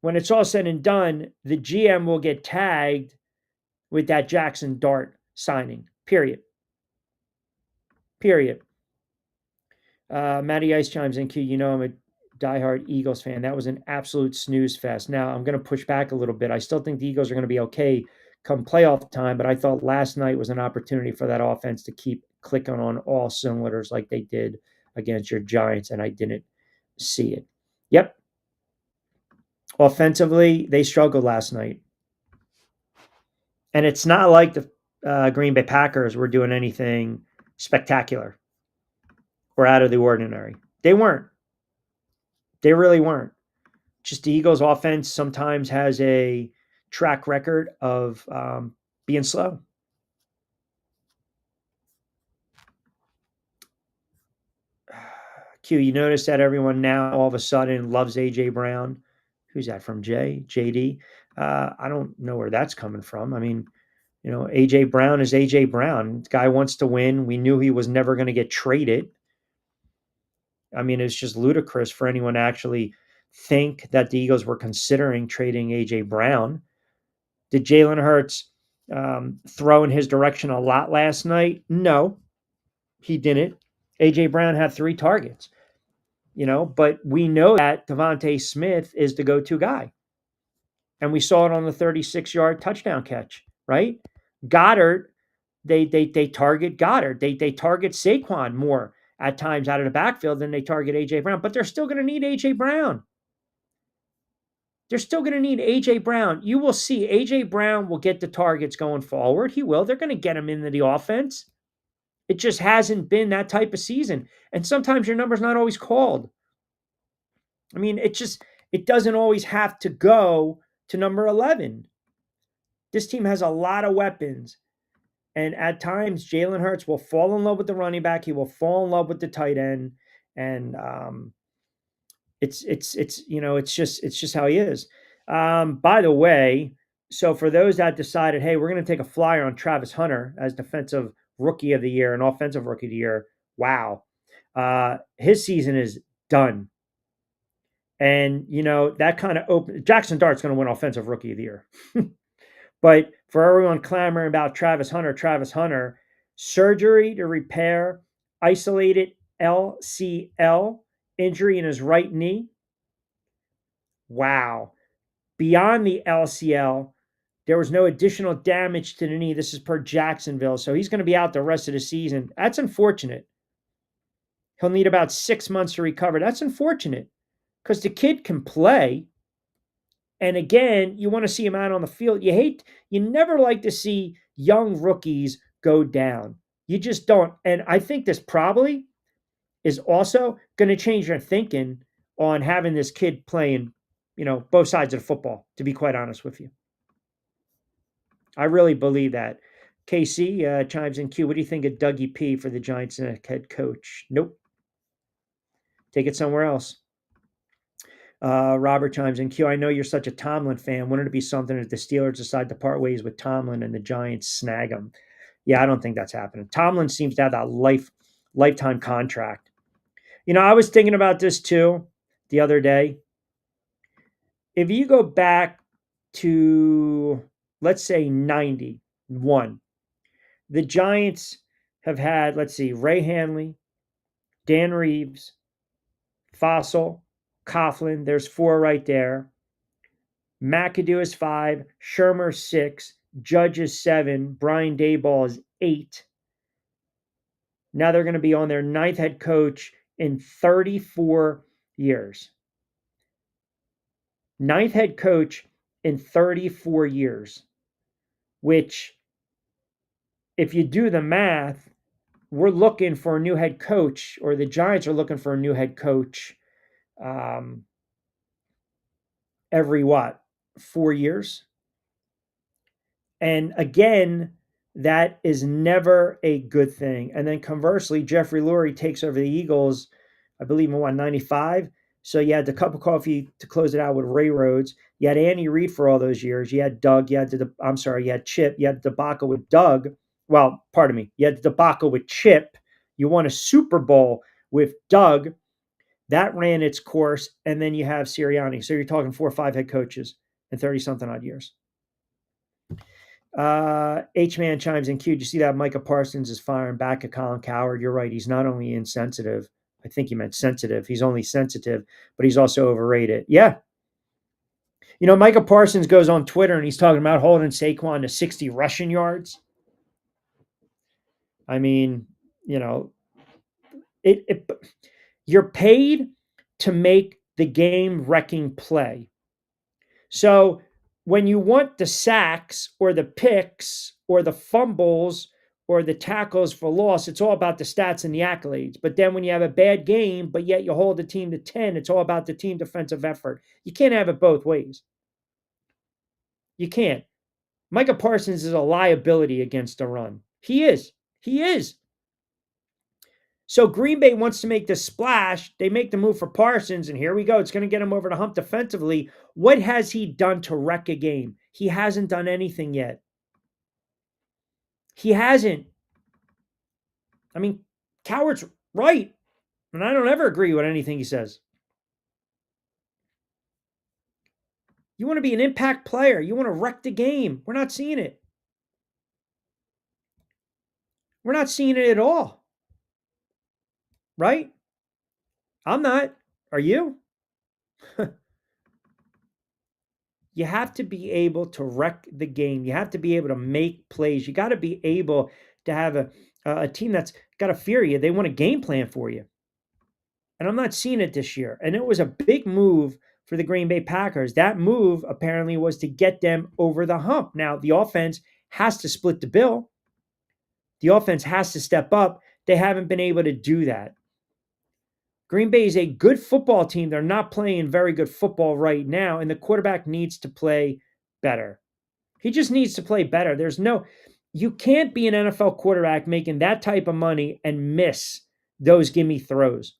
when it's all said and done, the GM will get tagged with that Jackson Dart signing, period. Matty Ice chimes in, Q, I'm a diehard Eagles fan. That was an absolute snooze fest. Now, I'm going to push back a little bit. I still think the Eagles are going to be okay come playoff time, but I thought last night was an opportunity for that offense to keep clicking on all cylinders like they did against your Giants, and I didn't see it. Yep. Offensively, they struggled last night. And it's not like the Green Bay Packers were doing anything spectacular or out of the ordinary. They weren't. They really weren't. Just the Eagles' offense sometimes has a track record of being slow. Q, you notice that everyone now all of a sudden loves AJ Brown. Who's that from? JD? I don't know where that's coming from. I mean, AJ Brown is AJ Brown. The guy wants to win. We knew he was never going to get traded. I mean, it's just ludicrous for anyone to actually think that the Eagles were considering trading AJ Brown. Did Jalen Hurts throw in his direction a lot last night? No, he didn't. AJ Brown had 3 targets, but we know that Devontae Smith is the go-to guy. And we saw it on the 36-yard touchdown catch, right? Goddard, they target Goddard. They target Saquon more at times out of the backfield than they target AJ Brown, but they're still going to need AJ Brown. They're still going to need AJ Brown. You will see AJ Brown will get the targets going forward. He will. They're going to get him into the offense. It just hasn't been that type of season. And sometimes your number's not always called. I mean, it doesn't always have to go to number 11. This team has a lot of weapons. And at times, Jalen Hurts will fall in love with the running back. He will fall in love with the tight end. And it's just how he is. By the way, so for those that decided, hey, we're going to take a flyer on Travis Hunter as defensive rookie of the year and offensive rookie of the year. Wow. His season is done. And, that kind of Jackson Dart's going to win offensive rookie of the year. But for everyone clamoring about Travis Hunter, surgery to repair isolated LCL injury in his right knee. Wow. Beyond the LCL, there was no additional damage to the knee. This is per Jacksonville. So he's going to be out the rest of the season. That's unfortunate. He'll need about 6 months to recover. That's unfortunate because the kid can play. And again, you want to see him out on the field. You never like to see young rookies go down. You just don't. And I think this probably is also going to change your thinking on having this kid playing, both sides of the football, to be quite honest with you. I really believe that. KC chimes in. Q, what do you think of Dougie P for the Giants head coach? Nope. Take it somewhere else. Robert chimes in. Q, I know you're such a Tomlin fan. Wouldn't it be something if the Steelers decide to part ways with Tomlin and the Giants snag him? Yeah, I don't think that's happening. Tomlin seems to have that lifetime contract. I was thinking about this too the other day. If you go back to, let's say, 91, the Giants have had, let's see, Ray Hanley, Dan Reeves, Fossil, Coughlin. There's 4 right there. McAdoo is 5, Shermer 6, Judge is 7, Brian Daboll is 8. Now they're going to be on their 9th head coach in 34 years. 9th head coach in 34 years, which, if you do the math, we're looking for a new head coach, or the Giants are looking for a new head coach every 4 years. And again, that is never a good thing. And then conversely, Jeffrey Lurie takes over the Eagles, I believe in 95. So you had the cup of coffee to close it out with Ray Rhodes. You had Andy Reid for all those years. You had Doug. You had Chip. You had the debacle with Doug. Well, pardon me. You had the debacle with Chip. You won a Super Bowl with Doug. That ran its course. And then you have Sirianni. So you're talking 4 or 5 head coaches in 30-something odd years. H-Man chimes in. Q, did you see that Micah Parsons is firing back at Colin Cowherd? You're right. He's not only insensitive. I think he meant sensitive. He's only sensitive, but he's also overrated. Yeah. Micah Parsons goes on Twitter and he's talking about holding Saquon to 60 rushing yards. I mean, It you're paid to make the game wrecking play. So when you want the sacks or the picks or the fumbles or the tackles for loss, it's all about the stats and the accolades. But then when you have a bad game, but yet you hold the team to 10, it's all about the team defensive effort. You can't have it both ways. You can't. Micah Parsons is a liability against the run. He is. He is. So Green Bay wants to make the splash. They make the move for Parsons, and here we go. It's going to get him over the hump defensively. What has he done to wreck a game? He hasn't done anything yet. He hasn't. I mean, Coward's right, and I don't ever agree with anything he says. You want to be an impact player. You want to wreck the game. We're not seeing it. We're not seeing it at all. Right? I'm not. Are you? You have to be able to wreck the game. You have to be able to make plays. You got to be able to have a team that's got to fear you. They want a game plan for you. And I'm not seeing it this year. And it was a big move for the Green Bay Packers. That move apparently was to get them over the hump. Now, the offense has to split the bill. The offense has to step up. They haven't been able to do that. Green Bay is a good football team. They're not playing very good football right now, and the quarterback needs to play better. He just needs to play better. You can't be an NFL quarterback making that type of money and miss those gimme throws.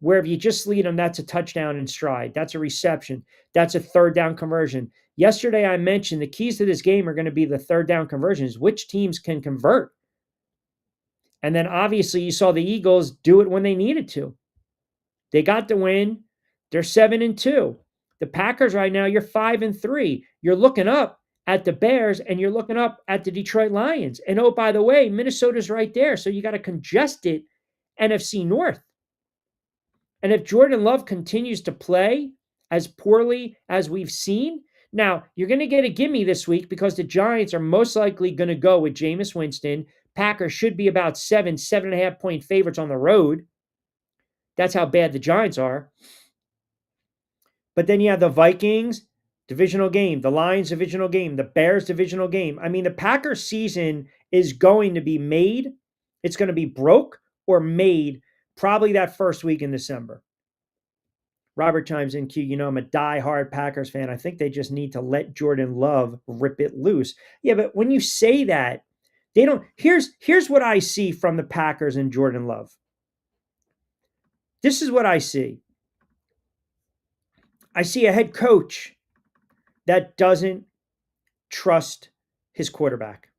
Where if you just lead them, that's a touchdown in stride. That's a reception. That's a third down conversion. Yesterday, I mentioned the keys to this game are going to be the third down conversions, which teams can convert. And then obviously, you saw the Eagles do it when they needed to. They got the win. They're 7-2. The Packers right now, you're 5-3. You're looking up at the Bears and you're looking up at the Detroit Lions. And oh, by the way, Minnesota's right there. So you got a congested NFC North. And if Jordan Love continues to play as poorly as we've seen, now you're going to get a gimme this week because the Giants are most likely going to go with Jameis Winston. Packers should be about 7.5 point favorites on the road. That's how bad the Giants are. But then you have the Vikings divisional game, the Lions divisional game, the Bears divisional game. I mean, the Packers season is going to be made. It's going to be broke or made probably that first week in December. Robert chimes in, Q, I'm a diehard Packers fan. I think they just need to let Jordan Love rip it loose. Yeah, but when you say that, they don't. Here's what I see from the Packers and Jordan Love. This is what I see. I see a head coach that doesn't trust his quarterback.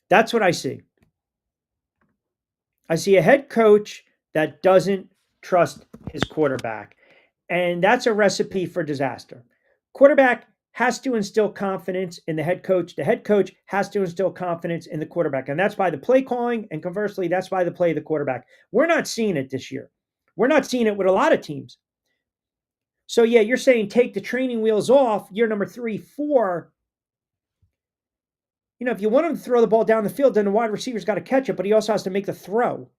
That's what I see. I see a head coach that doesn't trust his quarterback. And that's a recipe for disaster. Quarterback has to instill confidence in the head coach. The head coach has to instill confidence in the quarterback. And that's by the play calling. And conversely, that's by the play of the quarterback. We're not seeing it this year. We're not seeing it with a lot of teams. So, yeah, you're saying take the training wheels off, year number 3, 4. If you want him to throw the ball down the field, then the wide receiver's got to catch it, but he also has to make the throw.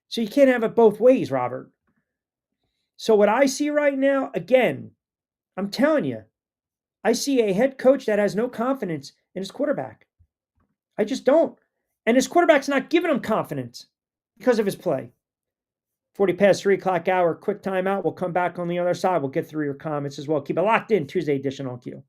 So you can't have it both ways, Robert. So what I see right now, again, I'm telling you, I see a head coach that has no confidence in his quarterback. I just don't. And his quarterback's not giving him confidence because of his play. 40 past 3 o'clock hour, quick timeout. We'll come back on the other side. We'll get through your comments as well. Keep it locked in. Tuesday edition on Q.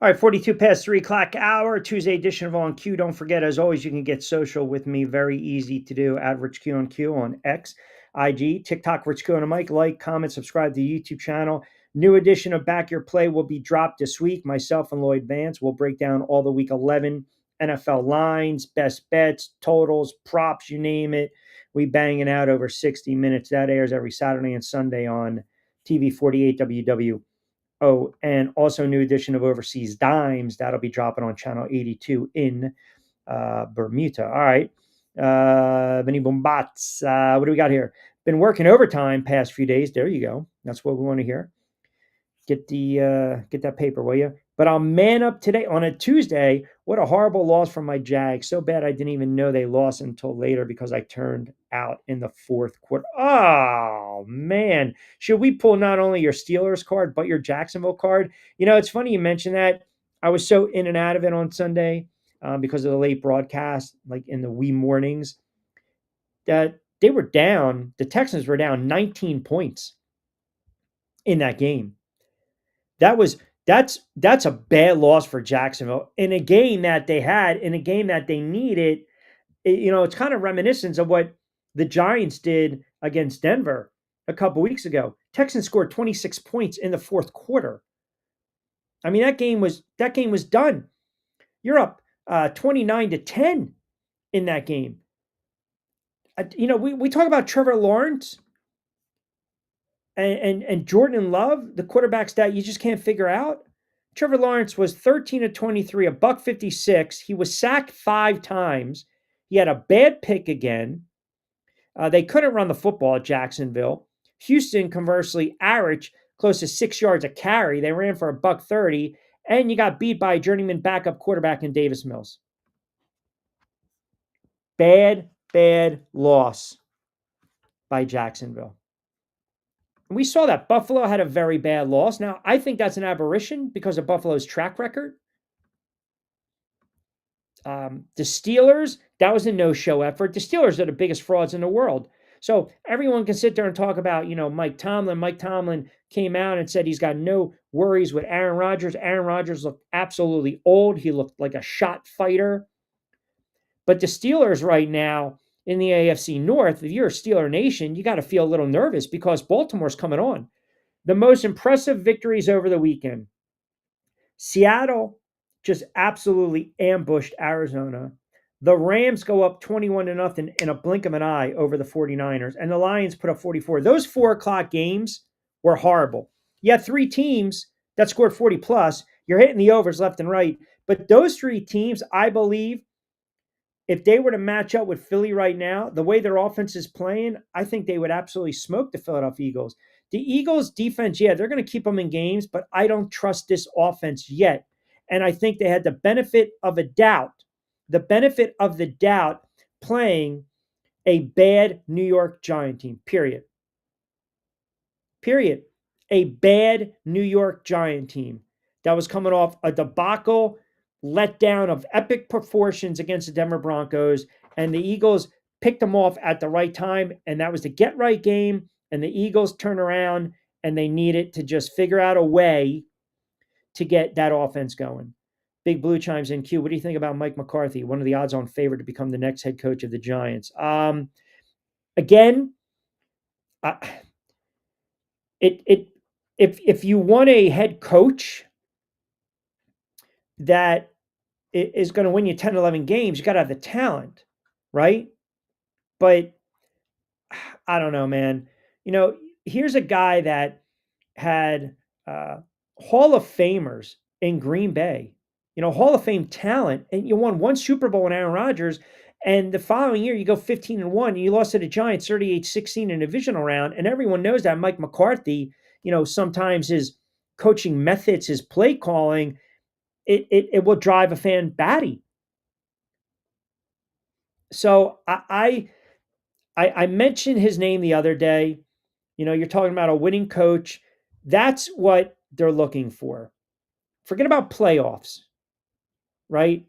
All right, 42 past 3 o'clock hour, Tuesday edition of On Q. Don't forget, as always, you can get social with me. Very easy to do at Rich Q on Q on X, IG, TikTok, Rich Q on a mic. Like, comment, subscribe to the YouTube channel. New edition of Back Your Play will be dropped this week. Myself and Lloyd Vance will break down all the week 11 NFL lines, best bets, totals, props, you name it. We bang it out over 60 minutes. That airs every Saturday and Sunday on TV 48 WW. Oh, and also a new edition of Overseas Dimes. That'll be dropping on channel 82 in Bermuda. All right. Vinny Bombats. What do we got here? Been working overtime past few days. There you go. That's what we want to hear. Get that paper, will you? But I'll man up today on a Tuesday. What a horrible loss from my Jags. So bad I didn't even know they lost until later because I turned out in the fourth quarter. Oh man. Should we pull not only your Steelers card, but your Jacksonville card? You know, it's funny you mentioned that. I was so in and out of it on Sunday because of the late broadcast, like in the wee mornings, that they were down. The Texans were down 19 points in that game. That's a bad loss for Jacksonville in a game that they had, in a game that they needed. It's kind of reminiscent of what the Giants did against Denver a couple weeks ago. Texans scored 26 points in the fourth quarter. I mean, that game was done. You're up 29-10 in that game. We talk about Trevor Lawrence and Jordan Love, the quarterbacks that you just can't figure out. Trevor Lawrence was 13 of 23, a buck 56. He was sacked 5 times. He had a bad pick again. They couldn't run the football at Jacksonville. Houston, conversely, averaged close to 6 yards a carry. They ran for a buck 30, and you got beat by a journeyman backup quarterback in Davis Mills. Bad loss by Jacksonville. We saw that Buffalo had a very bad loss. Now, I think that's an aberration because of Buffalo's track record. The Steelers, that was a no-show effort. The Steelers are the biggest frauds in the world. So everyone can sit there and talk about, Mike Tomlin. Mike Tomlin came out and said he's got no worries with Aaron Rodgers. Aaron Rodgers looked absolutely old. He looked like a shot fighter. But the Steelers right now in the AFC North, if you're a Steeler Nation, you got to feel a little nervous because Baltimore's coming on. The most impressive victories over the weekend. Seattle just absolutely ambushed Arizona. The Rams go up 21-0 in a blink of an eye over the 49ers, and the Lions put up 44. Those 4 o'clock games were horrible. You had 3 teams that scored 40 plus. You're hitting the overs left and right. But those 3 teams, I believe, if they were to match up with Philly right now, the way their offense is playing, I think they would absolutely smoke the Philadelphia Eagles. The Eagles' defense, yeah, they're going to keep them in games, but I don't trust this offense yet. And I think they had the benefit of the doubt playing a bad New York Giant team, period. A bad New York Giant team that was coming off a debacle letdown of epic proportions against the Denver Broncos, and the Eagles picked them off at the right time, and that was the get-right game, and the Eagles turned around, and they needed to just figure out a way to get that offense going. Big Blue chimes in. Q, what do you think about Mike McCarthy, one of the odds-on favorite to become the next head coach of the Giants? If you want a head coach that is going to win you 10, 11 games, you got to have the talent, right? But I don't know, man. Here's a guy that had Hall of Famers in Green Bay, Hall of Fame talent, and you won 1 Super Bowl with Aaron Rodgers, and the following year you go 15-1, and you lost to the Giants 38-16 in a divisional round, and everyone knows that Mike McCarthy, sometimes his coaching methods, his play calling, it will drive a fan batty. So I mentioned his name the other day. You're talking about a winning coach. That's what they're looking for. Forget about playoffs, right?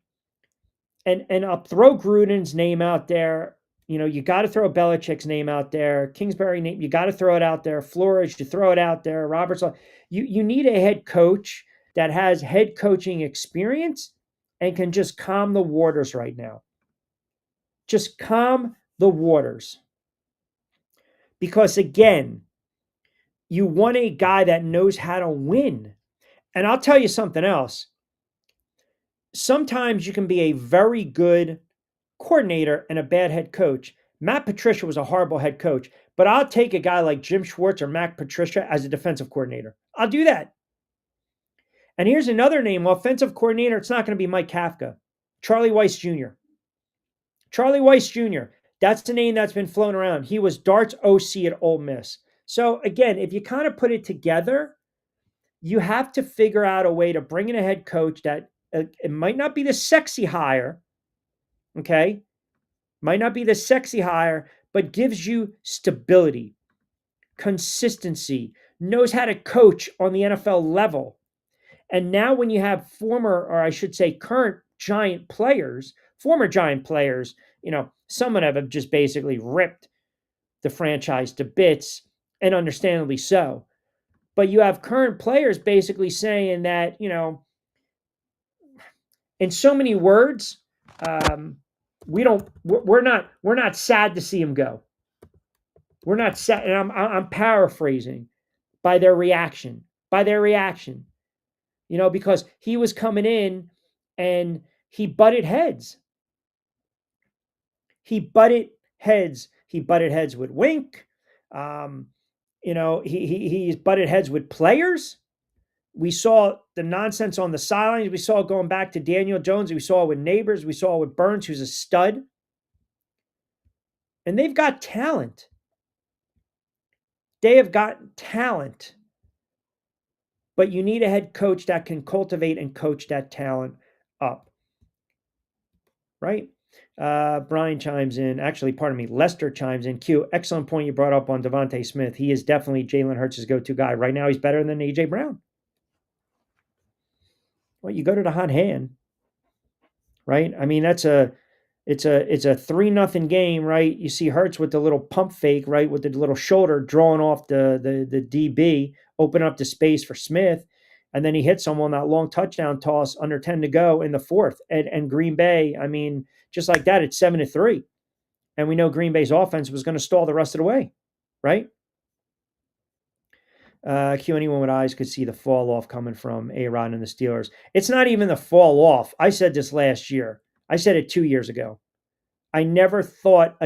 And I'll throw Gruden's name out there. You got to throw Belichick's name out there. Kingsbury name, you got to throw it out there. Flores, you throw it out there. Roberts, you need a head coach that has head coaching experience and can just calm the waters right now. Just calm the waters. Because again, you want a guy that knows how to win. And I'll tell you something else. Sometimes you can be a very good coordinator and a bad head coach. Matt Patricia was a horrible head coach, but I'll take a guy like Jim Schwartz or Matt Patricia as a defensive coordinator. I'll do that. And here's another name, offensive coordinator. It's not going to be Mike Kafka. Charlie Weiss Jr. Charlie Weiss Jr. That's the name that's been flown around. He was Dart's OC at Ole Miss. So again, if you kind of put it together, you have to figure out a way to bring in a head coach that it might not be the sexy hire, okay? Might not be the sexy hire, but gives you stability, consistency, knows how to coach on the NFL level. And now when you have former, or I should say current Giant players, former Giant players, some of them have just basically ripped the franchise to bits, and understandably so. But you have current players basically saying that, in so many words, we're not sad to see him go. We're not sad, and I'm paraphrasing by their reaction, because he was coming in and he butted heads. He butted heads. He butted heads with Wink. He's butted heads with players. We saw the nonsense on the sidelines. We saw going back to Daniel Jones. We saw it with Neighbors. We saw it with Burns, who's a stud. And they've got talent. They have got talent. But you need a head coach that can cultivate and coach that talent up. Right? Brian chimes in. Actually, pardon me, Lester chimes in. Q, excellent point you brought up on Devontae Smith. He is definitely Jalen Hurts' go-to guy. Right now, he's better than A.J. Brown. Well, you go to the hot hand, right? I mean, it's a 3-0 game, right? You see Hurts with the little pump fake, right, with the little shoulder drawing off the DB, open up the space for Smith, and then he hits someone that long touchdown toss under 10 to go in the fourth. And Green Bay, I mean, just like that, it's 7-3, and we know Green Bay's offense was going to stall the rest of the way, right? Q, anyone with eyes could see the fall off coming from A-Rod and the Steelers. It's not even the fall off. I said this last year. I said it 2 years ago. I never thought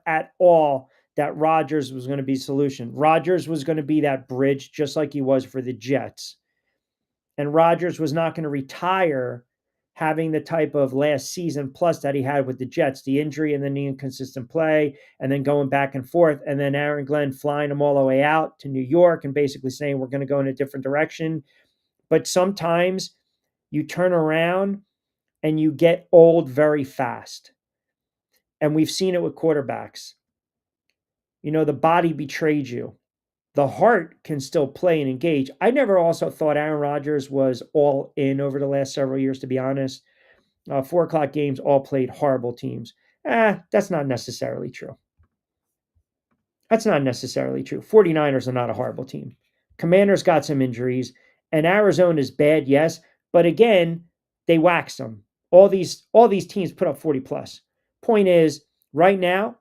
at all that Rodgers was going to be solution. Rodgers was going to be that bridge just like he was for the Jets. And Rodgers was not going to retire having the type of last season plus that he had with the Jets, the injury and then the inconsistent play, and then going back and forth, and then Aaron Glenn flying him all the way out to New York and basically saying we're going to go in a different direction. But sometimes you turn around and you get old very fast. And we've seen it with quarterbacks. The body betrayed you. The heart can still play and engage. I never also thought Aaron Rodgers was all in over the last several years, to be honest. 4 o'clock games, all played horrible teams. That's not necessarily true. That's not necessarily true. 49ers are not a horrible team. Commanders got some injuries, and Arizona is bad, yes, but again, they waxed them. All these teams put up 40 plus. Point is, right now,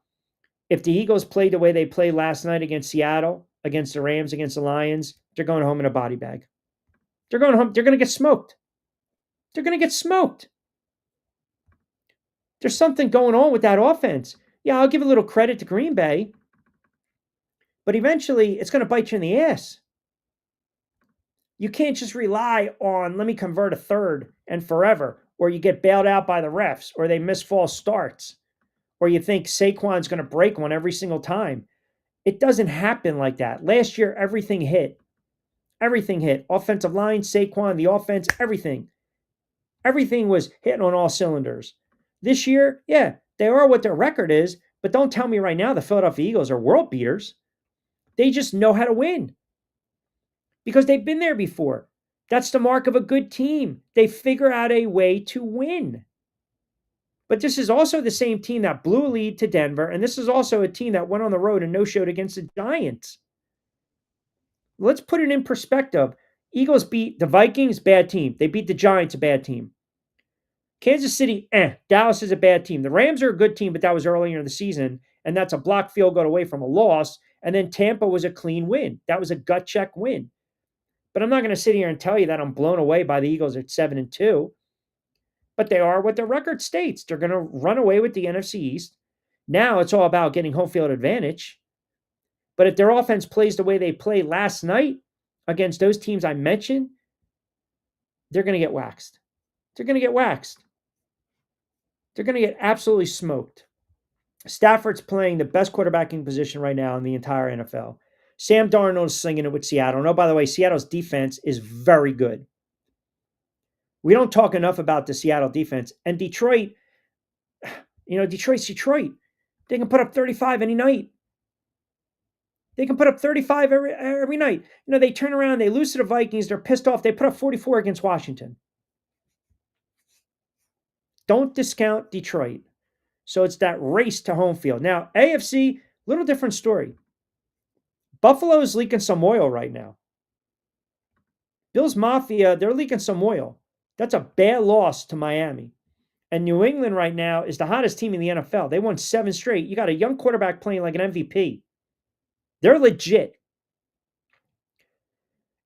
if the Eagles played the way they played last night against Seattle, against the Rams, against the Lions, they're going home in a body bag. They're going home. They're going to get smoked. They're going to get smoked. There's something going on with that offense. Yeah, I'll give a little credit to Green Bay, but eventually it's going to bite you in the ass. You can't just rely on, let me convert a third and forever, or you get bailed out by the refs, or they miss false starts, or you think Saquon's going to break one every single time. It doesn't happen like that. Last year, everything hit. Everything hit. Offensive line, Saquon, the offense, everything. Everything was hitting on all cylinders. This year, yeah, they are what their record is, but don't tell me right now the Philadelphia Eagles are world beaters. They just know how to win because they've been there before. That's the mark of a good team. They figure out a way to win. But this is also the same team that blew a lead to Denver, and this is also a team that went on the road and no-showed against the Giants. let's put it in perspective. Eagles beat the Vikings, bad team. They beat the Giants, a bad team. Kansas City, Dallas is a bad team. The Rams are a good team, but that was earlier in the season, and that's a blocked field goal away from a loss. And then Tampa was a clean win. That was a gut check win. But I'm not going to sit here and tell you that I'm blown away by the Eagles at 7-2. But they are what their record states. They're going to run away with the NFC East. Now it's all about getting home field advantage. But if their offense plays the way they played last night against those teams I mentioned, they're going to get waxed. They're going to get waxed. They're going to get absolutely smoked. Stafford's playing the best quarterbacking position right now in the entire NFL. Sam Darnold is slinging it with Seattle. Oh, by the way, Seattle's defense is very good. We don't talk enough about the Seattle defense. And Detroit, Detroit's Detroit. They can put up 35 any night. They can put up 35 every night. They turn around, they lose to the Vikings, they're pissed off. They put up 44 against Washington. Don't discount Detroit. So it's that race to home field. Now, AFC, little different story. Buffalo's leaking some oil right now. Bills Mafia, they're leaking some oil. That's a bad loss to Miami. And New England right now is the hottest team in the NFL. They won 7 straight. You got a young quarterback playing like an MVP. They're legit.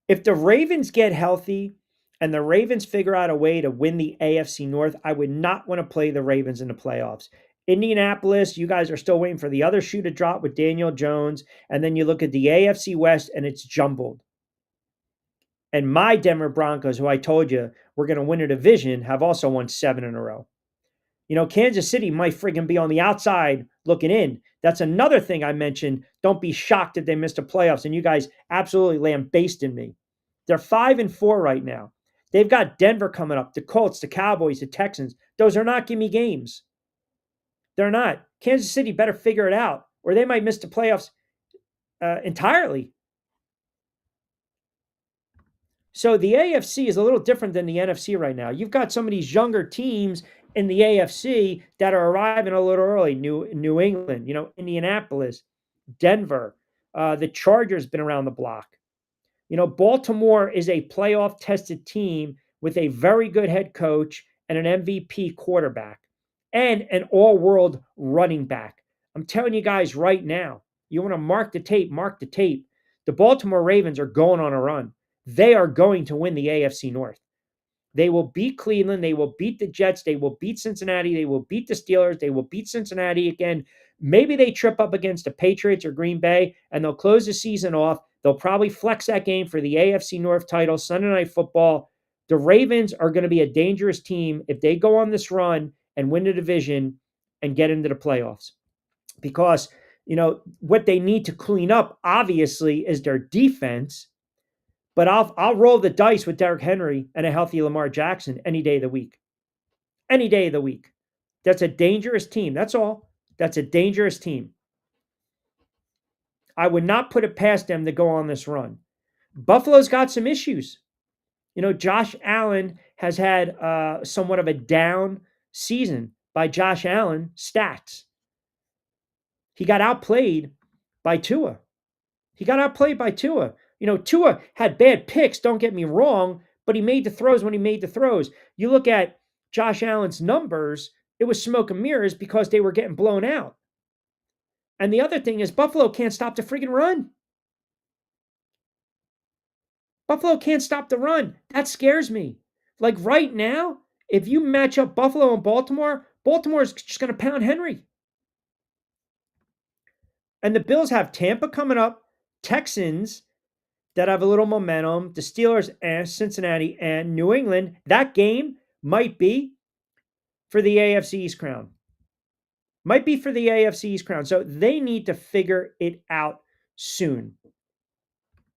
If the Ravens get healthy and the Ravens figure out a way to win the AFC North, I would not want to play the Ravens in the playoffs. Indianapolis, you guys are still waiting for the other shoe to drop with Daniel Jones. And then you look at the AFC West and it's jumbled. And my Denver Broncos, who I told you were going to win a division, have also won 7 in a row. Kansas City might friggin' be on the outside looking in. That's another thing I mentioned. Don't be shocked if they missed the playoffs. And you guys absolutely lambasted me. They're 5-4 right now. They've got Denver coming up, the Colts, the Cowboys, the Texans. Those are not gimme games. They're not. Kansas City better figure it out, or they might miss the playoffs entirely. So the AFC is a little different than the NFC right now. You've got some of these younger teams in the AFC that are arriving a little early. New England, Indianapolis, Denver. The Chargers been around the block. Baltimore is a playoff-tested team with a very good head coach and an MVP quarterback and an all-world running back. I'm telling you guys right now, you want to mark the tape, mark the tape. The Baltimore Ravens are going on a run. They are going to win the AFC North. They will beat Cleveland. They will beat the Jets. They will beat Cincinnati. They will beat the Steelers. They will beat Cincinnati again. Maybe they trip up against the Patriots or Green Bay, and they'll close the season off. They'll probably flex that game for the AFC North title, Sunday Night Football. The Ravens are going to be a dangerous team if they go on this run and win the division and get into the playoffs. Because, what they need to clean up, obviously, is their defense. But I'll roll the dice with Derrick Henry and a healthy Lamar Jackson any day of the week. Any day of the week. That's a dangerous team. That's all. That's a dangerous team. I would not put it past them to go on this run. Buffalo's got some issues. Josh Allen has had somewhat of a down season by Josh Allen stats. He got outplayed by Tua. Tua had bad picks, don't get me wrong, but he made the throws when he made the throws. You look at Josh Allen's numbers, it was smoke and mirrors because they were getting blown out. And the other thing is Buffalo can't stop the freaking run. Buffalo can't stop the run. That scares me. Like right now, if you match up Buffalo and Baltimore, Baltimore's just going to pound Henry. And the Bills have Tampa coming up, Texans that have a little momentum, the Steelers and Cincinnati and New England. That game might be for the AFC East crown. So they need to figure it out soon.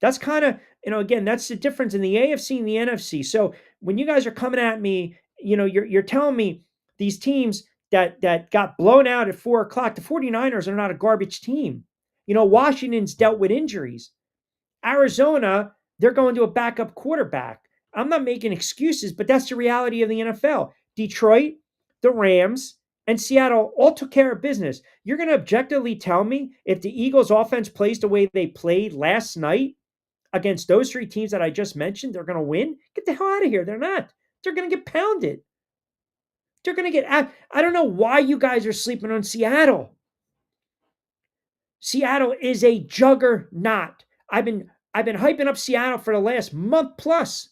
That's kind of, again, that's the difference in the AFC and the NFC. So when you guys are coming at me, you're telling me these teams that got blown out at 4:00, the 49ers are not a garbage team. Washington's dealt with injuries. Arizona, they're going to a backup quarterback. I'm not making excuses, but that's the reality of the NFL. Detroit, the Rams, and Seattle all took care of business. You're going to objectively tell me if the Eagles' offense plays the way they played last night against those three teams that I just mentioned, they're going to win. Get the hell out of here. They're not. They're going to get pounded. They're going to get out. I don't know why you guys are sleeping on Seattle. Seattle is a juggernaut. I've been hyping up Seattle for the last month plus.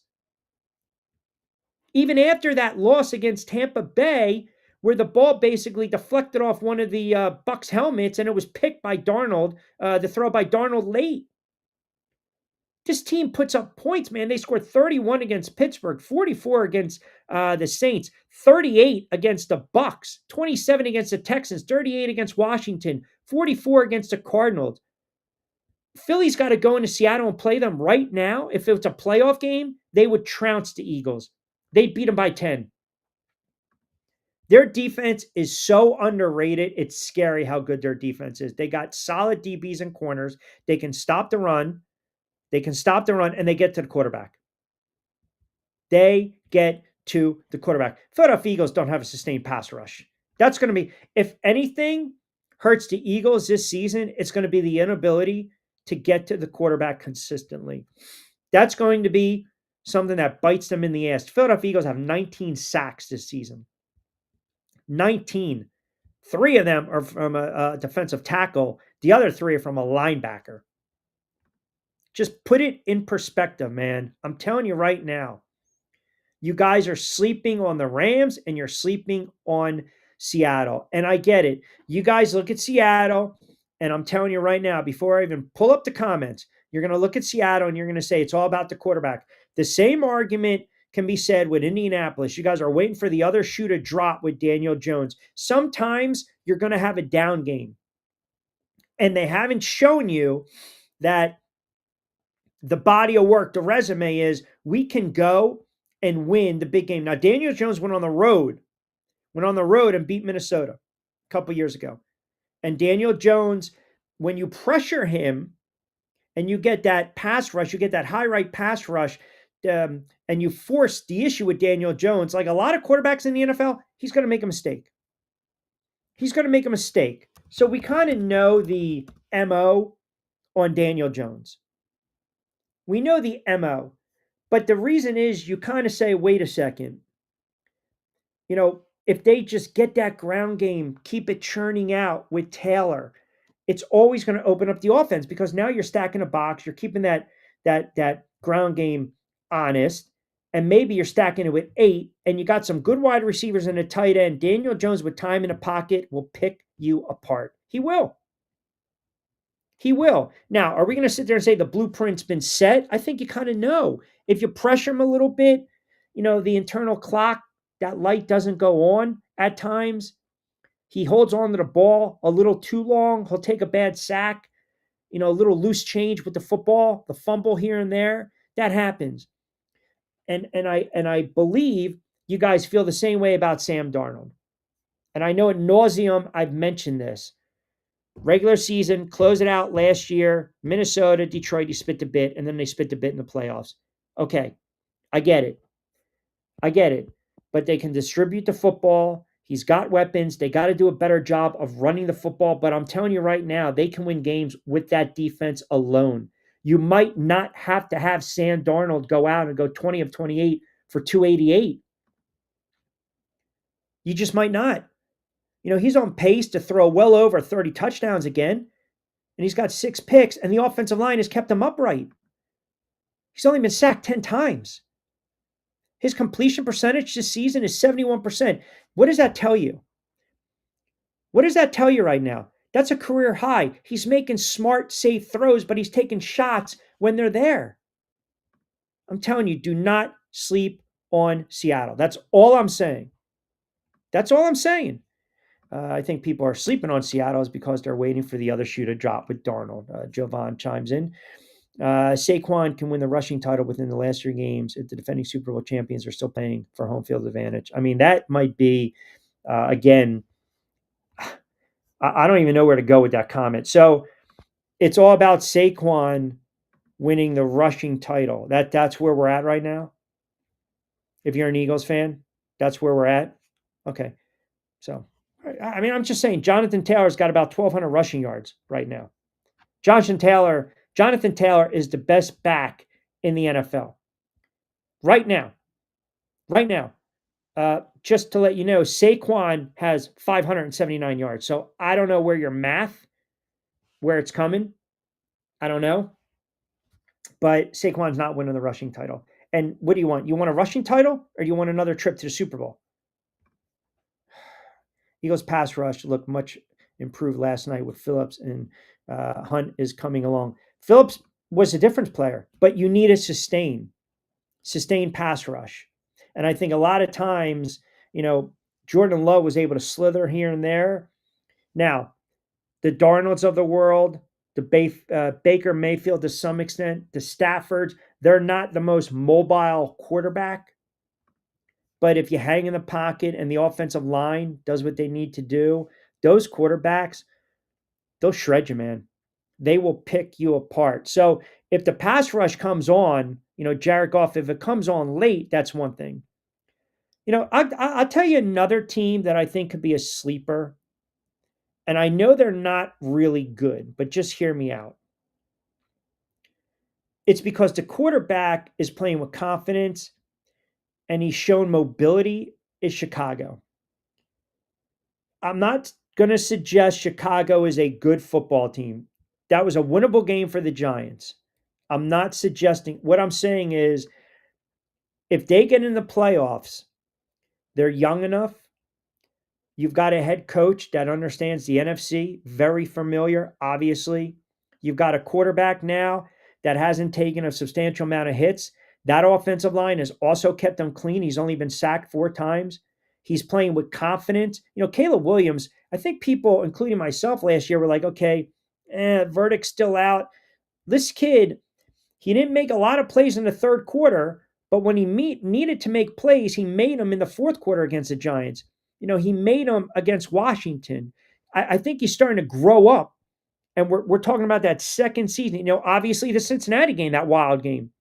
Even after that loss against Tampa Bay, where the ball basically deflected off one of the Bucs helmets and it was picked by Darnold, the throw by Darnold late. This team puts up points, man. They scored 31 against Pittsburgh, 44 against the Saints, 38 against the Bucs, 27 against the Texans, 38 against Washington, 44 against the Cardinals. Philly's got to go into Seattle and play them right now. If it's a playoff game, they would trounce the Eagles. They'd beat them by 10. Their defense is so underrated. It's scary how good their defense is. They got solid DBs and corners. They can stop the run. And they get to the quarterback. They get to the quarterback. Philadelphia Eagles don't have a sustained pass rush. That's going to be, if anything hurts the Eagles this season, it's going to be the inability to get to the quarterback consistently. That's going to be something that bites them in the ass. Philadelphia Eagles have 19 sacks this season. 19. 3 of them are from a defensive tackle. The other 3 are from a linebacker. Just put it in perspective, man. I'm telling you right now, you guys are sleeping on the Rams and you're sleeping on Seattle. And I get it. You guys look at Seattle, and I'm telling you right now, before I even pull up the comments, you're going to look at Seattle and you're going to say it's all about the quarterback. The same argument can be said with Indianapolis. You guys are waiting for the other shoe to drop with Daniel Jones. Sometimes you're going to have a down game. And they haven't shown you that the body of work, the resume is we can go and win the big game. Now, Daniel Jones went on the road and beat Minnesota a couple years ago. And Daniel Jones, when you pressure him and you get that pass rush, you get that high right pass rush, and you force the issue with Daniel Jones, like a lot of quarterbacks in the NFL, he's going to make a mistake. So we kind of know the MO on Daniel Jones. We know the MO, but the reason is you kind of say, wait a second. If they just get that ground game, keep it churning out with Taylor, it's always going to open up the offense because now you're stacking a box. You're keeping that ground game honest, and maybe you're stacking it with 8, and you got some good wide receivers and a tight end. Daniel Jones with time in the pocket will pick you apart. He will. Now, are we going to sit there and say the blueprint's been set? I think you kind of know. If you pressure him a little bit, the internal clock, that light doesn't go on at times. He holds on to the ball a little too long. He'll take a bad sack, a little loose change with the football, the fumble here and there. That happens. And I believe you guys feel the same way about Sam Darnold. And I know ad nauseum I've mentioned this. Regular season, close it out last year. Minnesota, Detroit, you spit the bit, and then they spit the bit in the playoffs. Okay, I get it. But they can distribute the football. He's got weapons. They got to do a better job of running the football. But I'm telling you right now, they can win games with that defense alone. You might not have to have Sam Darnold go out and go 20 of 28 for 288. You just might not. He's on pace to throw well over 30 touchdowns again, and he's got 6 picks, and the offensive line has kept him upright. He's only been sacked 10 times. His completion percentage this season is 71%. What does that tell you? What does that tell you right now? That's a career high. He's making smart, safe throws, but he's taking shots when they're there. I'm telling you, do not sleep on Seattle. That's all I'm saying. I think people are sleeping on Seattle is because they're waiting for the other shoe to drop with Darnold. Jovan chimes in. Saquon can win the rushing title within the last 3 games if the defending Super Bowl champions are still playing for home field advantage. I mean, that might be, again, I don't even know where to go with that comment. So it's all about Saquon winning the rushing title. That's where we're at right now. If you're an Eagles fan, that's where we're at. Okay. So, I'm just saying Jonathan Taylor's got about 1,200 rushing yards right now. Jonathan Taylor Jonathan Taylor is the best back in the NFL right now. Right now. Just to let you know, Saquon has 579 yards. So I don't know where your math, where it's coming. I don't know. But Saquon's not winning the rushing title. And what do you want? You want a rushing title or do you want another trip to the Super Bowl? Eagles pass rush looked much improved last night with Phillips, and Hunt is coming along. Phillips was a difference player, but you need a sustained pass rush. And I think a lot of times, Jordan Love was able to slither here and there. Now, the Darnolds of the world, the Baker Mayfield to some extent, the Staffords, they're not the most mobile quarterback. But if you hang in the pocket and the offensive line does what they need to do, those quarterbacks, they'll shred you, man. They will pick you apart. So if the pass rush comes on, Jared Goff, if it comes on late, that's one thing. I'll tell you another team that I think could be a sleeper. And I know they're not really good, but just hear me out. It's because the quarterback is playing with confidence and he's shown mobility is Chicago. I'm not going to suggest Chicago is a good football team. That was a winnable game for the Giants. I'm not suggesting. What I'm saying is if they get in the playoffs, they're young enough. You've got a head coach that understands the NFC, very familiar, obviously. You've got a quarterback now that hasn't taken a substantial amount of hits. That offensive line has also kept them clean. He's only been sacked 4 times. He's playing with confidence. Caleb Williams, I think people, including myself last year, were like, okay, verdict's still out. This kid, he didn't make a lot of plays in the third quarter, but when he needed to make plays, he made them in the fourth quarter against the Giants. He made them against Washington. I think he's starting to grow up. And we're talking about that second season. Obviously the Cincinnati game, that wild game.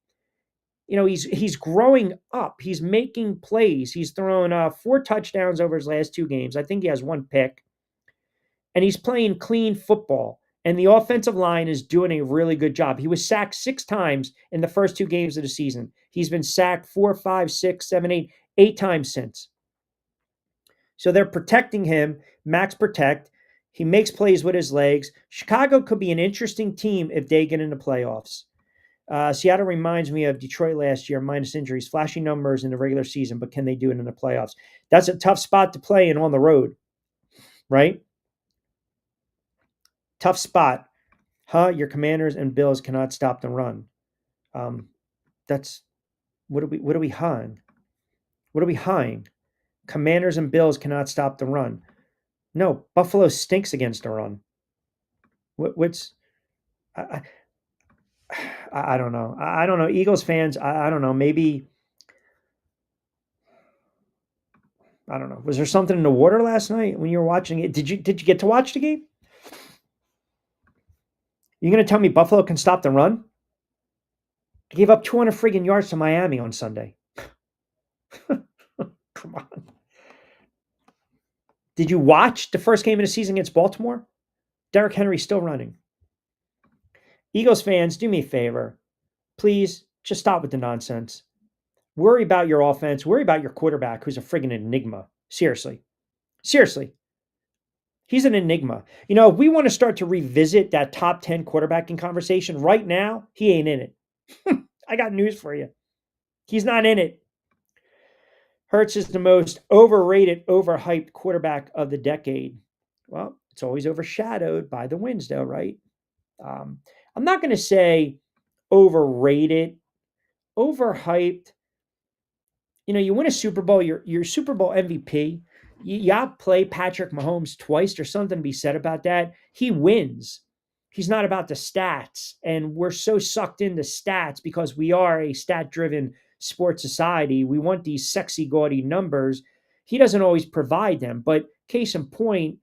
He's growing up. He's making plays. He's thrown 4 touchdowns over his last 2 games. I think he has 1 pick. And he's playing clean football. And the offensive line is doing a really good job. He was sacked 6 times in the first 2 games of the season. He's been sacked 4, 5, 6, 7, 8 times since. So they're protecting him, max protect. He makes plays with his legs. Chicago could be an interesting team if they get into playoffs. Seattle reminds me of Detroit last year, minus injuries, flashy numbers in the regular season, but can they do it in the playoffs? That's a tough spot to play in on the road, right? Tough spot. Your Commanders and Bills cannot stop the run. That's what are we hung? What are we hung? Commanders and Bills cannot stop the run. No, Buffalo stinks against the run. What's I don't know. I don't know. Eagles fans, I don't know. Maybe I don't know. Was there something in the water last night when you were watching it? Did you get to watch the game? You going to tell me Buffalo can stop the run? They gave up 200 friggin' yards to Miami on Sunday. Come on. Did you watch the first game of the season against Baltimore? Derrick Henry's still running. Eagles fans, do me a favor. Please, just stop with the nonsense. Worry about your offense. Worry about your quarterback, who's a friggin' enigma. Seriously. He's an enigma. If we want to start to revisit that top 10 quarterbacking conversation right now, he ain't in it. I got news for you. He's not in it. Hurts is the most overrated, overhyped quarterback of the decade. Well, it's always overshadowed by the wins, though, right? I'm not going to say overrated, overhyped. You win a Super Bowl, you're Super Bowl MVP. You outplay Patrick Mahomes twice. There's something to be said about that. He wins. He's not about the stats. And we're so sucked into stats because we are a stat-driven sports society. We want these sexy, gaudy numbers. He doesn't always provide them. But case in point,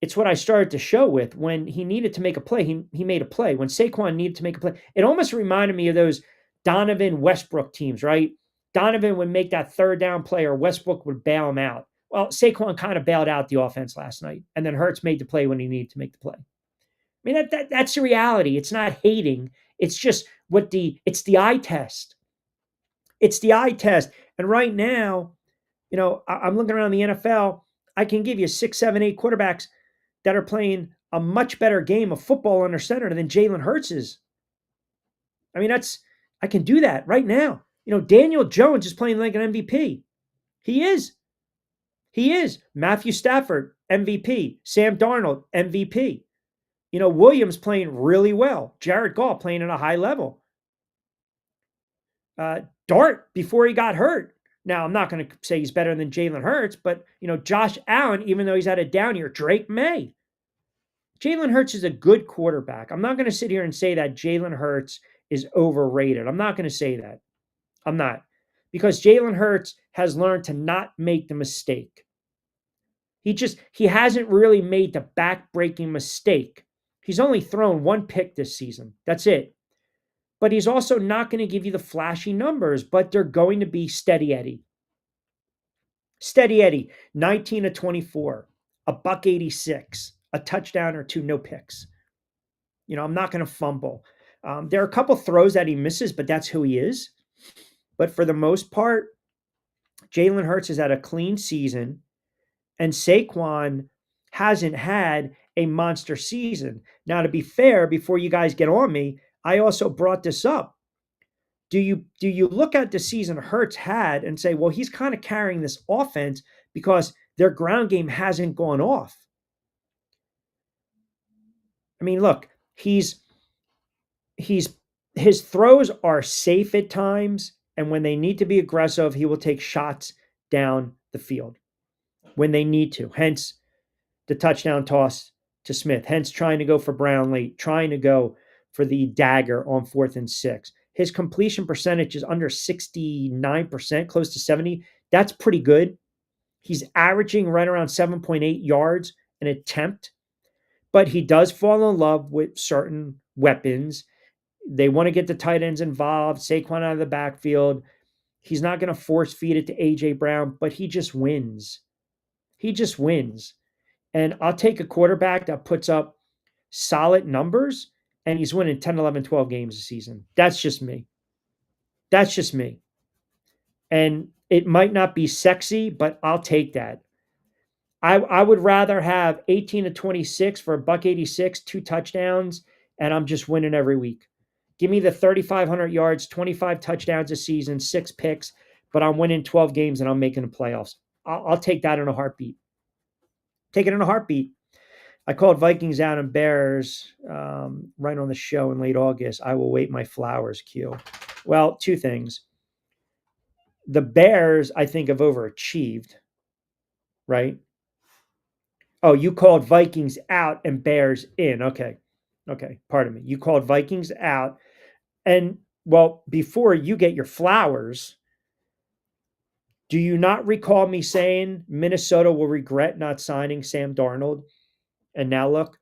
it's what I started to show with. When he needed to make a play, he made a play. When Saquon needed to make a play, it almost reminded me of those Donovan Westbrook teams, right? Donovan would make that third down play or Westbrook would bail him out. Well, Saquon kind of bailed out the offense last night. And then Hurts made the play when he needed to make the play. I mean, that's the reality. It's not hating. It's just it's the eye test. It's the eye test. And right now, I'm looking around the NFL. I can give you 6, 7, 8 quarterbacks that are playing a much better game of football under center than Jalen Hurts is. I mean, I can do that right now. Daniel Jones is playing like an MVP. He is. He is. Matthew Stafford, MVP. Sam Darnold, MVP. Williams playing really well. Jared Goff playing at a high level. Dart before he got hurt. Now, I'm not going to say he's better than Jalen Hurts, but, Josh Allen, even though he's had a down year, Drake May. Jalen Hurts is a good quarterback. I'm not going to sit here and say that Jalen Hurts is overrated. I'm not going to say that. I'm not. Because Jalen Hurts has learned to not make the mistake. He hasn't really made the back-breaking mistake. He's only thrown one pick this season. That's it. But he's also not going to give you the flashy numbers, but they're going to be steady Eddie. Steady Eddie, 19 to 24, a buck 86, a touchdown or two, no picks. I'm not going to fumble. There are a couple throws that he misses, but that's who he is. But for the most part, Jalen Hurts has had a clean season, and Saquon hasn't had a monster season. Now, to be fair, before you guys get on me, I also brought this up. Do you look at the season Hurts had and say, well, he's kind of carrying this offense because their ground game hasn't gone off? I mean, look, his throws are safe at times, and when they need to be aggressive, he will take shots down the field when they need to. Hence the touchdown toss to Smith. Hence trying to go for Brown late, trying to go for the dagger on 4th and 6. His completion percentage is under 69%, close to 70. That's pretty good. He's averaging right around 7.8 yards an attempt, but he does fall in love with certain weapons. They want to get the tight ends involved, Saquon out of the backfield. He's not going to force feed it to A.J. Brown, but he just wins. He just wins. And I'll take a quarterback that puts up solid numbers, and he's winning 10, 11, 12 games a season. That's just me. That's just me. And it might not be sexy, but I'll take that. I would rather have 18 to 26 for a buck 86, 2 touchdowns, and I'm just winning every week. Give me the 3,500 yards, 25 touchdowns a season, 6 picks, but I'm winning 12 games and I'm making the playoffs. I'll take that in a heartbeat. Take it in a heartbeat. I called Vikings out and Bears right on the show in late August. I will wait my flowers, Q. Well, 2 things. The Bears, I think, have overachieved, right? Oh, you called Vikings out and Bears in. Okay. Pardon me. You called Vikings out. And, well, before you get your flowers, do you not recall me saying Minnesota will regret not signing Sam Darnold? And now look,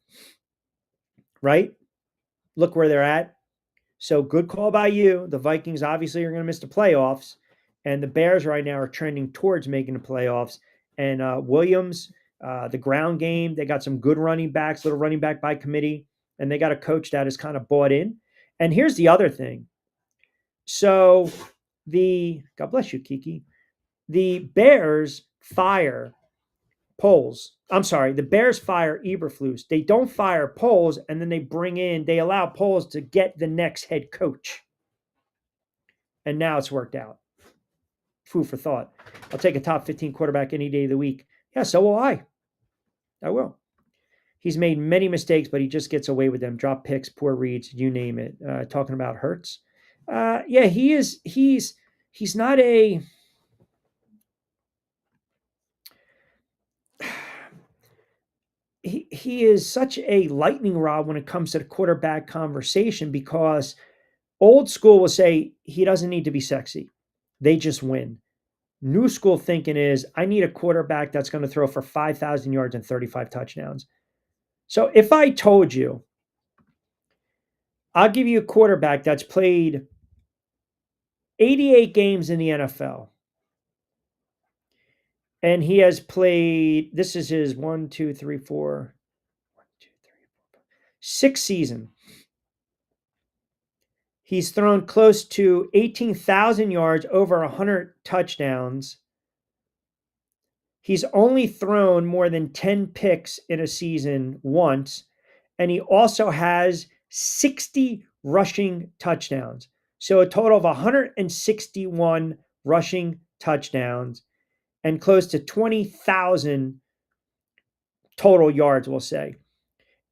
right? Look where they're at. So good call by you. The Vikings obviously are going to miss the playoffs, and the Bears right now are trending towards making the playoffs. And Williams, the ground game, they got some good running backs, little running back by committee, and they got a coach that is kind of bought in. And here's the other thing. So God bless you, Kiki. The Bears fire Poles. I'm sorry, the Bears fire Eberflus. They don't fire Poles, and then they allow Poles to get the next head coach. And now it's worked out. Food for thought. I'll take a top 15 quarterback any day of the week. Yeah, so will I. I will. He's made many mistakes, but he just gets away with them. Drop picks, poor reads, you name it. Talking about Hurts. Yeah, he is. He's not a. He is such a lightning rod when it comes to the quarterback conversation because old school will say he doesn't need to be sexy. They just win. New school thinking is I need a quarterback that's going to throw for 5,000 yards and 35 touchdowns. So if I told you, I'll give you a quarterback that's played 88 games in the NFL, and he has played, this is his 1, 2, 3, 4, Sixth season. He's thrown close to 18,000 yards, over 100 touchdowns. He's only thrown more than 10 picks in a season once, and he also has 60 rushing touchdowns. So a total of 161 rushing touchdowns and close to 20,000 total yards, we'll say.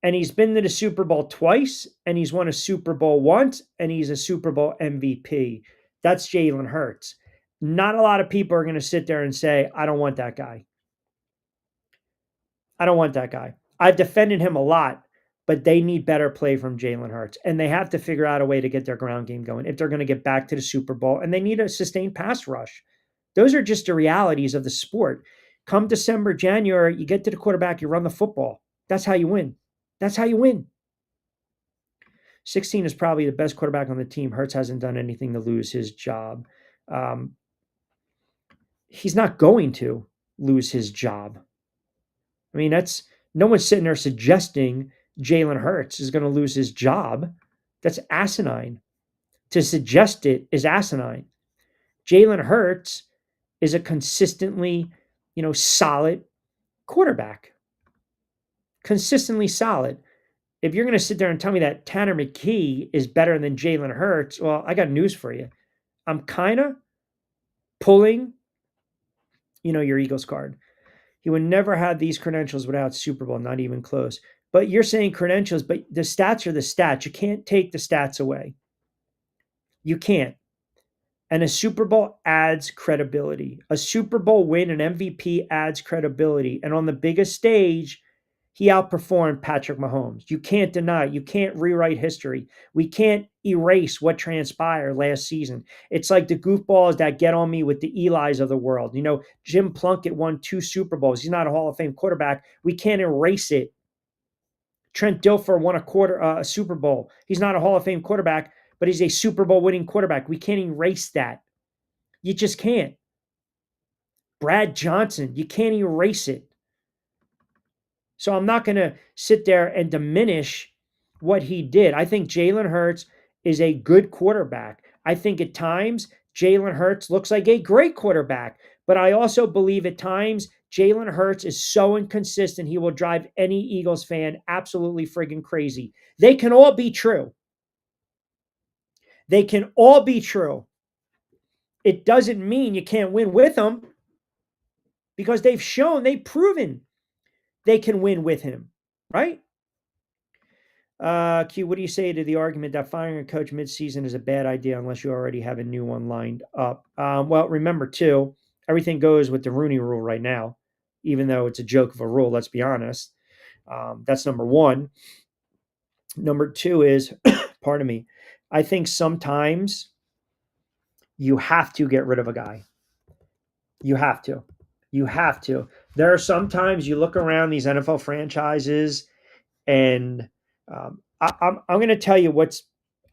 And he's been to the Super Bowl twice, and he's won a Super Bowl once, and he's a Super Bowl MVP. That's Jalen Hurts. Not a lot of people are going to sit there and say, I don't want that guy. I don't want that guy. I've defended him a lot, but they need better play from Jalen Hurts. And they have to figure out a way to get their ground game going if they're going to get back to the Super Bowl. And they need a sustained pass rush. Those are just the realities of the sport. Come December, January, you get to the quarterback, you run the football. That's how you win. That's how you win. 16 is probably the best quarterback on the team. Hurts hasn't done anything to lose his job. He's not going to lose his job. I mean, that's no one's sitting there suggesting Jalen Hurts is going to lose his job. That's asinine. To suggest it is asinine. Jalen Hurts is a consistently, solid quarterback. Consistently solid. If you're going to sit there and tell me that Tanner McKee is better than Jalen Hurts, well, I got news for you. I'm kind of pulling, your Eagles card. He would never have these credentials without Super Bowl, not even close. But you're saying credentials, but the stats are the stats. You can't take the stats away. You can't. And a Super Bowl adds credibility. A Super Bowl win, an MVP adds credibility. And on the biggest stage, he outperformed Patrick Mahomes. You can't deny it. You can't rewrite history. We can't erase what transpired last season. It's like the goofballs that get on me with the Eli's of the world. Jim Plunkett won 2 Super Bowls. He's not a Hall of Fame quarterback. We can't erase it. Trent Dilfer won a Super Bowl. He's not a Hall of Fame quarterback, but he's a Super Bowl winning quarterback. We can't erase that. You just can't. Brad Johnson, you can't erase it. So I'm not going to sit there and diminish what he did. I think Jalen Hurts is a good quarterback. I think at times Jalen Hurts looks like a great quarterback. But I also believe at times Jalen Hurts is so inconsistent, he will drive any Eagles fan absolutely friggin' crazy. They can all be true. They can all be true. It doesn't mean you can't win with them because they've proven they can win with him, right? Q, what do you say to the argument that firing a coach midseason is a bad idea unless you already have a new one lined up? Well, remember, too, everything goes with the Rooney Rule right now, even though it's a joke of a rule, let's be honest. That's number one. Number two is, pardon me, I think sometimes you have to get rid of a guy. You have to. You have to. There are sometimes you look around these NFL franchises and I'm going to tell you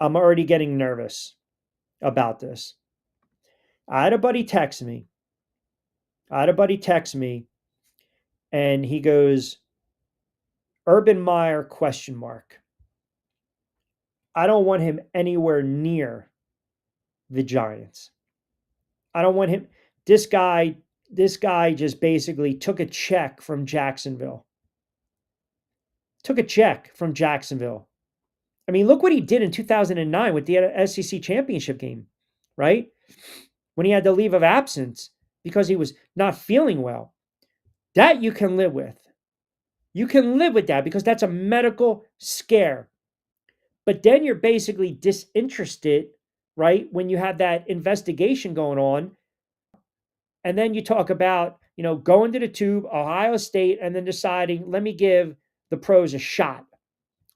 I'm already getting nervous about this. I had a buddy text me. And he goes, Urban Meyer, question mark. I don't want him anywhere near the Giants. I don't want him. This guy just basically took a check from Jacksonville. I mean, look what he did in 2009 with the SEC championship game, right? When he had the leave of absence because he was not feeling well. That you can live with. You can live with that because that's a medical scare. But then you're basically disinterested, right? When you have that investigation going on. And then you talk about, going to the tube, Ohio State, and then deciding, let me give the pros a shot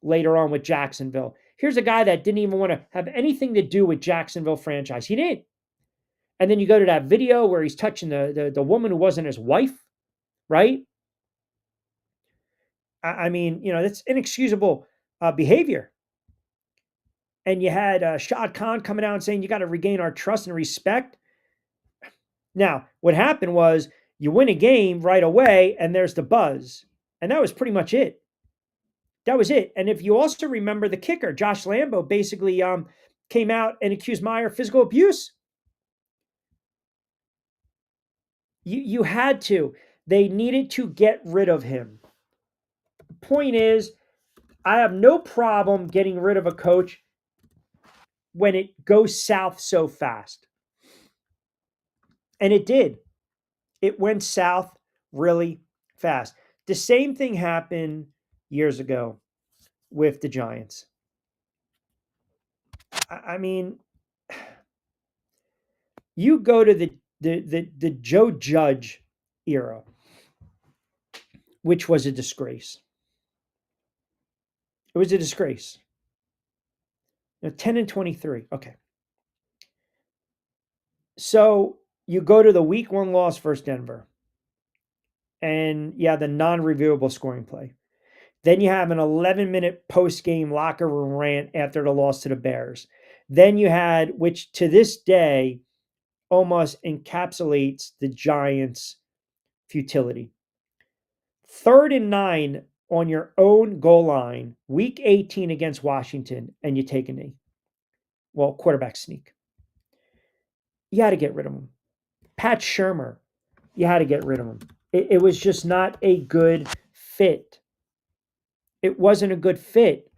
later on with Jacksonville. Here's a guy that didn't even want to have anything to do with Jacksonville franchise. He didn't. And then you go to that video where he's touching the woman who wasn't his wife, right? I mean, that's inexcusable behavior. And you had Shad Khan coming out and saying, you got to regain our trust and respect. Now, what happened was you win a game right away and there's the buzz. And that was pretty much it. That was it. And if you also remember the kicker, Josh Lambo basically came out and accused Meyer of physical abuse. You had to. They needed to get rid of him. Point is, I have no problem getting rid of a coach when it goes south so fast. And it did. It went south really fast. The same thing happened years ago with the Giants. I mean, you go to the Joe Judge era, which was a disgrace. It was a disgrace. 10-23. Okay. So you go to the week one loss versus Denver. And yeah, the non-reviewable scoring play. Then you have an 11-minute post-game locker room rant after the loss to the Bears. Then you had, which to this day almost encapsulates the Giants' futility. 3rd and 9 on your own goal line, week 18 against Washington, and you take a knee. Well, quarterback sneak. You had to get rid of him. Pat Shurmur, you had to get rid of him. It was just not a good fit. It wasn't a good fit.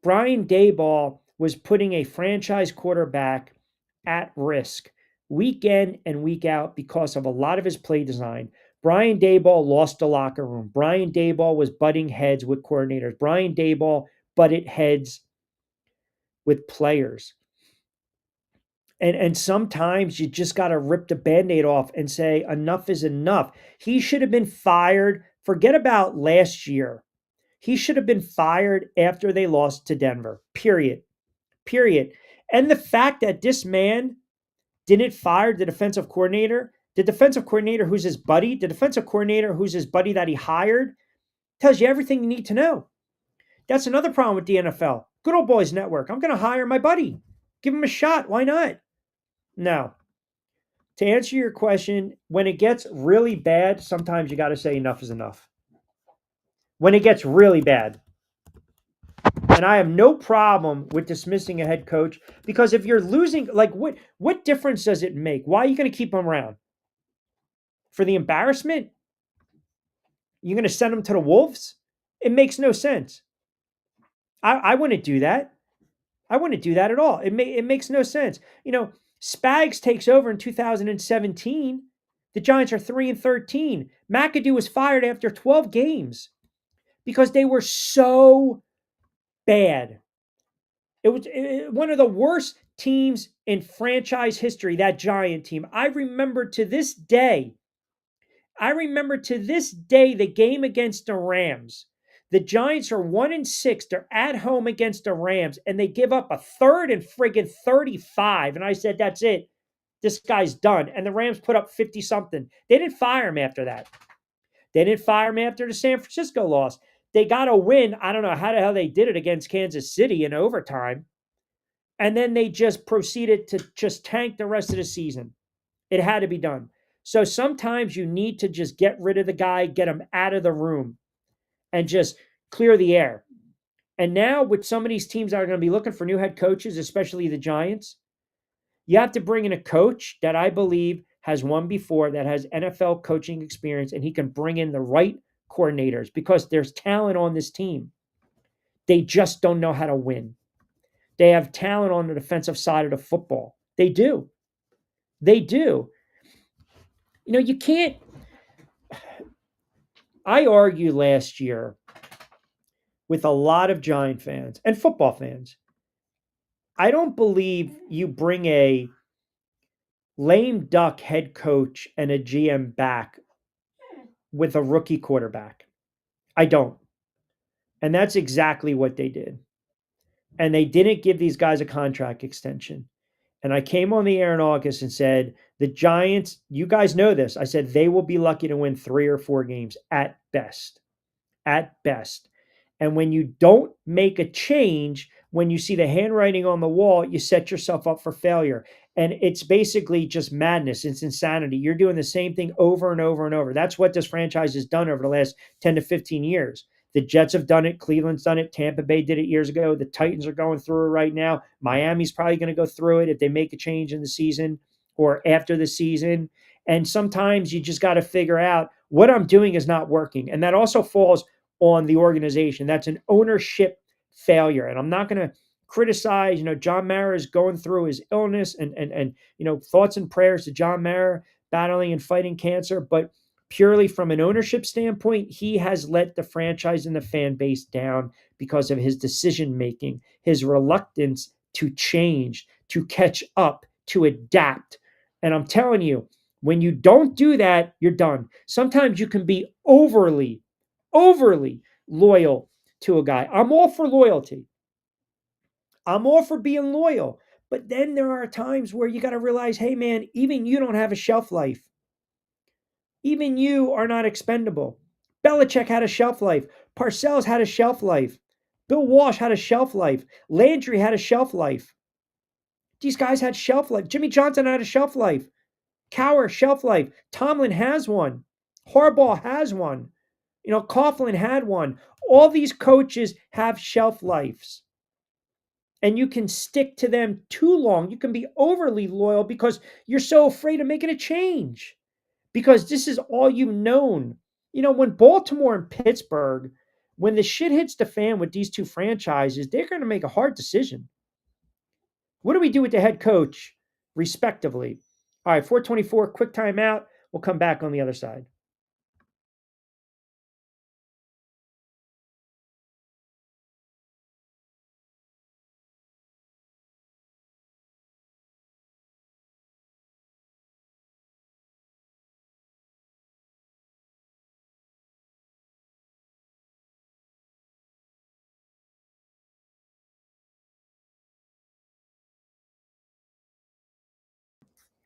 Brian Daboll was putting a franchise quarterback at risk week in and week out because of a lot of his play design. Brian Daboll lost the locker room. Brian Daboll was butting heads with coordinators. Brian Daboll butted heads with players. And sometimes you just got to rip the Band-Aid off and say, enough is enough. He should have been fired. Forget about last year. He should have been fired after they lost to Denver, period. Period. And the fact that this man didn't fire the defensive coordinator who's his buddy, the defensive coordinator who's his buddy that he hired, tells you everything you need to know. That's another problem with the NFL. Good old boys network. I'm going to hire my buddy. Give him a shot. Why not? Now, to answer your question, when it gets really bad, sometimes you got to say enough is enough. When it gets really bad. And I have no problem with dismissing a head coach because if you're losing, like what difference does it make? Why are you going to keep him around? For the embarrassment? You're going to send him to the Wolves? It makes no sense. I wouldn't do that. I wouldn't do that at all. It makes no sense. Spags takes over in 2017. The Giants are 3-13. McAdoo was fired after 12 games because they were so bad. It was one of the worst teams in franchise history, that Giant team. I remember to this day the game against the Rams. The Giants are 1-6. They're at home against the Rams, and they give up a 3rd and friggin' 35. And I said, that's it. This guy's done. And the Rams put up 50-something. They didn't fire him after that. They didn't fire him after the San Francisco loss. They got a win. I don't know how the hell they did it against Kansas City in overtime. And then they just proceeded to just tank the rest of the season. It had to be done. So sometimes you need to just get rid of the guy, get him out of the room, and just clear the air. And now with some of these teams that are going to be looking for new head coaches, especially the Giants, you have to bring in a coach that I believe has won before, that has NFL coaching experience, and he can bring in the right coordinators because there's talent on this team. They just don't know how to win. They have talent on the defensive side of the football. They do. They do. You can't. I argued last year with a lot of Giant fans and football fans. I don't believe you bring a lame duck head coach and a GM back with a rookie quarterback. I don't. And that's exactly what they did. And they didn't give these guys a contract extension. And I came on the air in August and said, the Giants, you guys know this. I said, they will be lucky to win 3 or 4 games at best. At best. And when you don't make a change, when you see the handwriting on the wall, you set yourself up for failure. And it's basically just madness. It's insanity. You're doing the same thing over and over and over. That's what this franchise has done over the last 10 to 15 years. The Jets have done it. Cleveland's done it. Tampa Bay did it years ago. The Titans are going through it right now. Miami's probably going to go through it if they make a change in the season or after the season. And sometimes you just got to figure out what I'm doing is not working. And that also falls on the organization. That's an ownership failure. And I'm not going to criticize, John Mara is going through his illness and thoughts and prayers to John Mara battling and fighting cancer. But purely from an ownership standpoint, he has let the franchise and the fan base down because of his decision making, his reluctance to change, to catch up, to adapt. And I'm telling you, when you don't do that, you're done. Sometimes you can be overly loyal to a guy. I'm all for loyalty. I'm all for being loyal. But then there are times where you got to realize, hey, man, even you don't have a shelf life. Even you are not expendable. Belichick had a shelf life. Parcells had a shelf life. Bill Walsh had a shelf life. Landry had a shelf life. These guys had shelf life. Jimmy Johnson had a shelf life. Cowher, shelf life. Tomlin has one. Harbaugh has one. Coughlin had one. All these coaches have shelf lives. And you can stick to them too long. You can be overly loyal because you're so afraid of making a change. Because this is all you've known. When Baltimore and Pittsburgh, when the shit hits the fan with these two franchises, they're going to make a hard decision. What do we do with the head coach, respectively? All right, 424, quick timeout. We'll come back on the other side.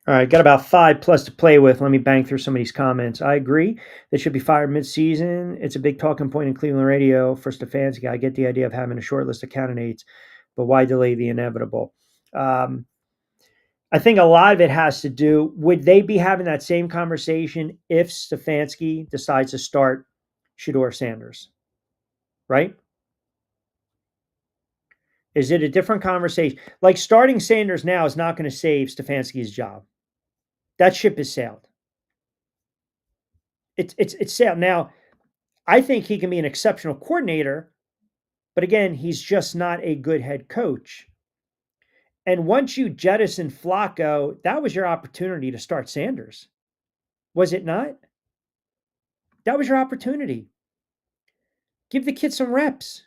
All right, got about 5+ to play with. Let me bang through some of these comments. I agree. They should be fired mid-season. It's a big talking point in Cleveland radio for Stefanski. I get the idea of having a short list of candidates, but why delay the inevitable? I think a lot of it has to do, would they be having that same conversation if Stefanski decides to start Shedeur Sanders, right? Is it a different conversation? Like starting Sanders now is not going to save Stefanski's job. That ship has sailed. It's sailed. Now, I think he can be an exceptional coordinator, but again, he's just not a good head coach. And once you jettison Flacco, that was your opportunity to start Sanders. Was it not? That was your opportunity. Give the kid some reps.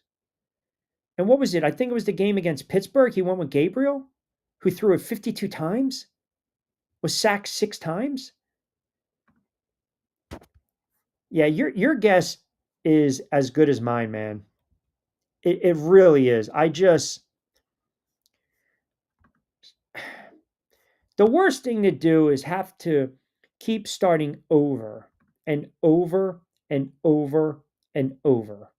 And what was it? I think it was the game against Pittsburgh. He went with Gabriel, who threw it 52 times, was sacked 6 times. Yeah, your guess is as good as mine, man. It really is. The worst thing to do is have to keep starting over and over and over and over.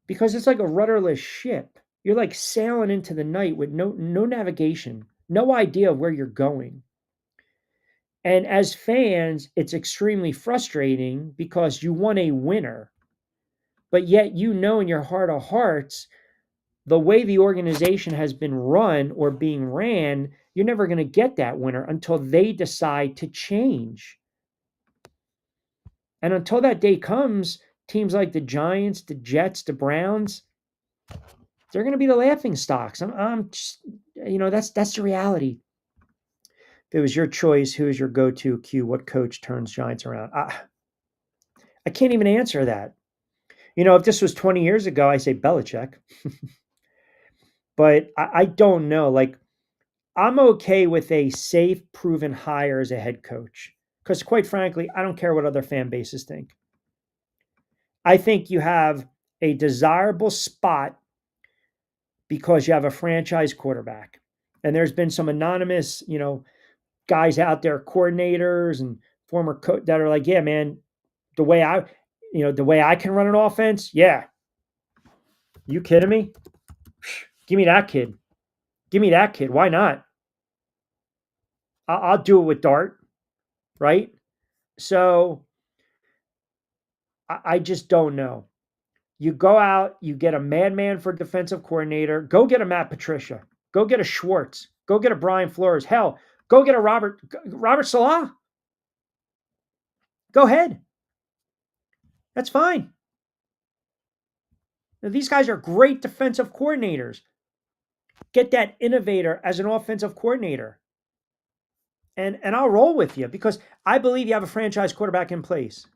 Because it's like a rudderless ship. You're like sailing into the night with no navigation, no idea of where you're going. And as fans, it's extremely frustrating because you want a winner, but yet in your heart of hearts, the way the organization has been run or being ran, you're never going to get that winner until they decide to change. And until that day comes, teams like the Giants, the Jets, the Browns, they're going to be the laughing stocks. I'm just, that's the reality. If it was your choice, who is your go-to Q? What coach turns Giants around? I can't even answer that. If this was 20 years ago, I say Belichick. But I don't know. Like, I'm okay with a safe, proven hire as a head coach. Because quite frankly, I don't care what other fan bases think. I think you have a desirable spot because you have a franchise quarterback. And there's been some anonymous, guys out there, coordinators and former coach that are like, yeah, man, the way I can run an offense, yeah. You kidding me? Give me that kid. Give me that kid. Why not? I'll do it with Dart, right? So I just don't know. You go out, you get a madman for defensive coordinator. Go get a Matt Patricia. Go get a Schwartz. Go get a Brian Flores. Hell, go get a Robert Salah. Go ahead. That's fine. Now, these guys are great defensive coordinators. Get that innovator as an offensive coordinator. And I'll roll with you because I believe you have a franchise quarterback in place.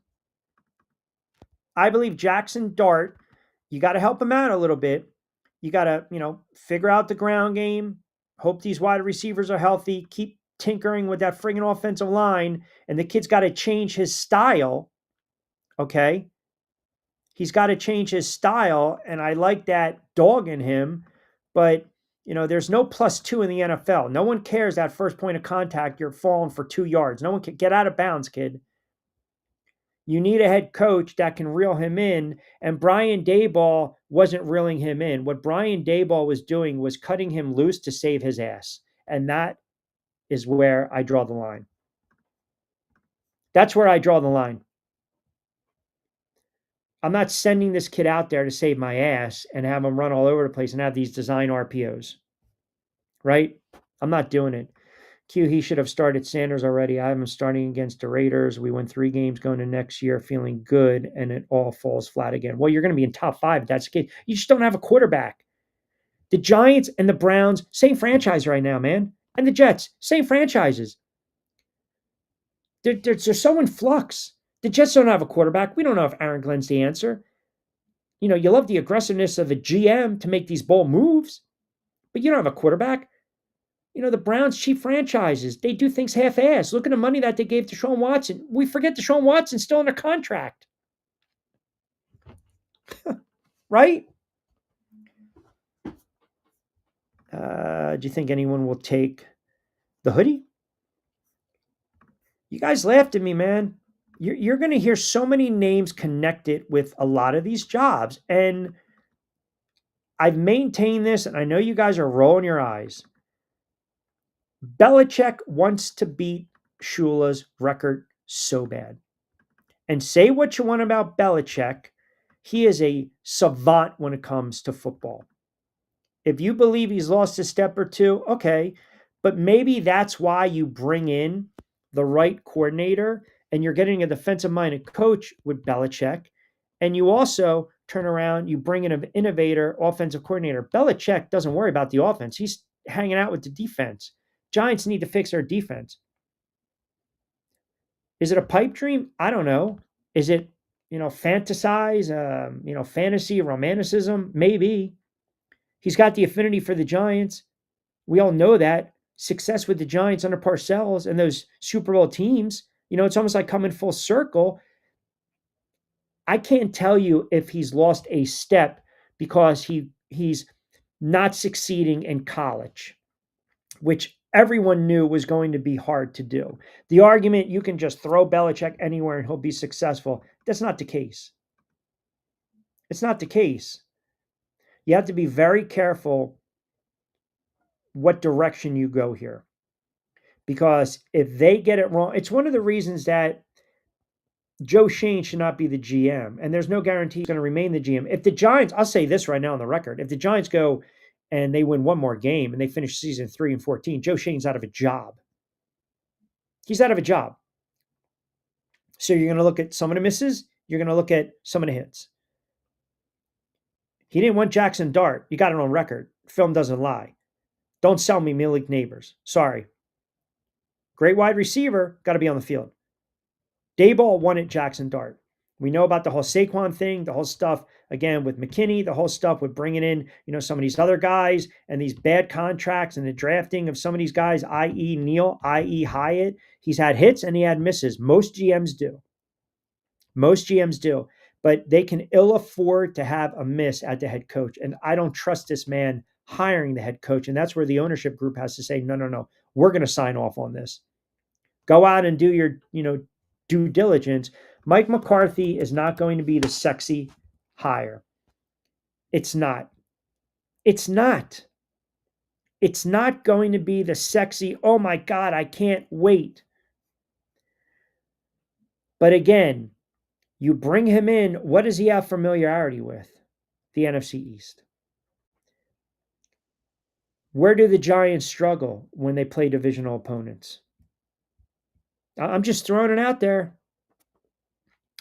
I believe Jackson Dart, you got to help him out a little bit. You got to, figure out the ground game. Hope these wide receivers are healthy. Keep tinkering with that friggin' offensive line. And the kid's got to change his style. Okay. He's got to change his style. And I like that dog in him. But, there's no +2 in the NFL. No one cares that first point of contact, you're falling for 2 yards. No one can get out of bounds, kid. You need a head coach that can reel him in. And Brian Daboll wasn't reeling him in. What Brian Daboll was doing was cutting him loose to save his ass. And that is where I draw the line. That's where I draw the line. I'm not sending this kid out there to save my ass and have him run all over the place and have these design RPOs. Right? I'm not doing it. Q, he should have started Sanders already. I have him starting against the Raiders. We win 3 games going to next year, feeling good, and it all falls flat again. Well, you're going to be in top 5 if that's the case. You just don't have a quarterback. The Giants and the Browns, same franchise right now, man. And the Jets, same franchises. They're so in flux. The Jets don't have a quarterback. We don't know if Aaron Glenn's the answer. You love the aggressiveness of a GM to make these bold moves, but you don't have a quarterback. The Browns cheap franchises. They do things half-assed. Look at the money that they gave to Deshaun Watson. We forget Deshaun Watson's still under contract. Right? Do you think anyone will take the hoodie? You guys laughed at me, man. You're going to hear so many names connected with a lot of these jobs. And I've maintained this, and I know you guys are rolling your eyes. Belichick wants to beat Shula's record so bad. And say what you want about Belichick, he is a savant when it comes to football. If you believe he's lost a step or two, okay. But maybe that's why you bring in the right coordinator and you're getting a defensive-minded coach with Belichick. And you also turn around, you bring in an innovator, offensive coordinator. Belichick doesn't worry about the offense. He's hanging out with the defense. Giants need to fix their defense. Is it a pipe dream? I don't know. Is it, fantasize, fantasy, romanticism? Maybe. He's got the affinity for the Giants. We all know that. Success with the Giants under Parcells and those Super Bowl teams, it's almost like coming full circle. I can't tell you if he's lost a step because he's not succeeding in college, which everyone knew was going to be hard to do. The argument, you can just throw Belichick anywhere and he'll be successful. That's not the case. It's not the case. You have to be very careful what direction you go here. Because if they get it wrong, it's one of the reasons that Joe Shane should not be the GM. And there's no guarantee he's going to remain the GM. If the Giants, I'll say this right now on the record, if the Giants go and they win one more game and they finish season 3-14, Joe Shane's out of a job. He's out of a job. So you're going to look at some of the misses. You're going to look at some of the hits. He didn't want Jackson Dart. You got it on record. Film doesn't lie. Don't sell me Malik Neighbors. Sorry. Great wide receiver, got to be on the field. Daboll wanted Jackson Dart. We know about the whole Saquon thing, the whole stuff, again, with McKinney, the whole stuff with bringing in, some of these other guys and these bad contracts and the drafting of some of these guys, i.e. Neal, i.e. Hyatt. He's had hits and he had misses. Most GMs do. But they can ill afford to have a miss at the head coach. And I don't trust this man hiring the head coach. And that's where the ownership group has to say, no, we're going to sign off on this. Go out and do your, due diligence. Mike McCarthy is not going to be the sexy hire. It's not. It's not going to be the sexy, oh my God, I can't wait. But again, You bring him in. What does he have familiarity with? The NFC East. Where do the Giants struggle when they play divisional opponents? I'm just throwing it out there.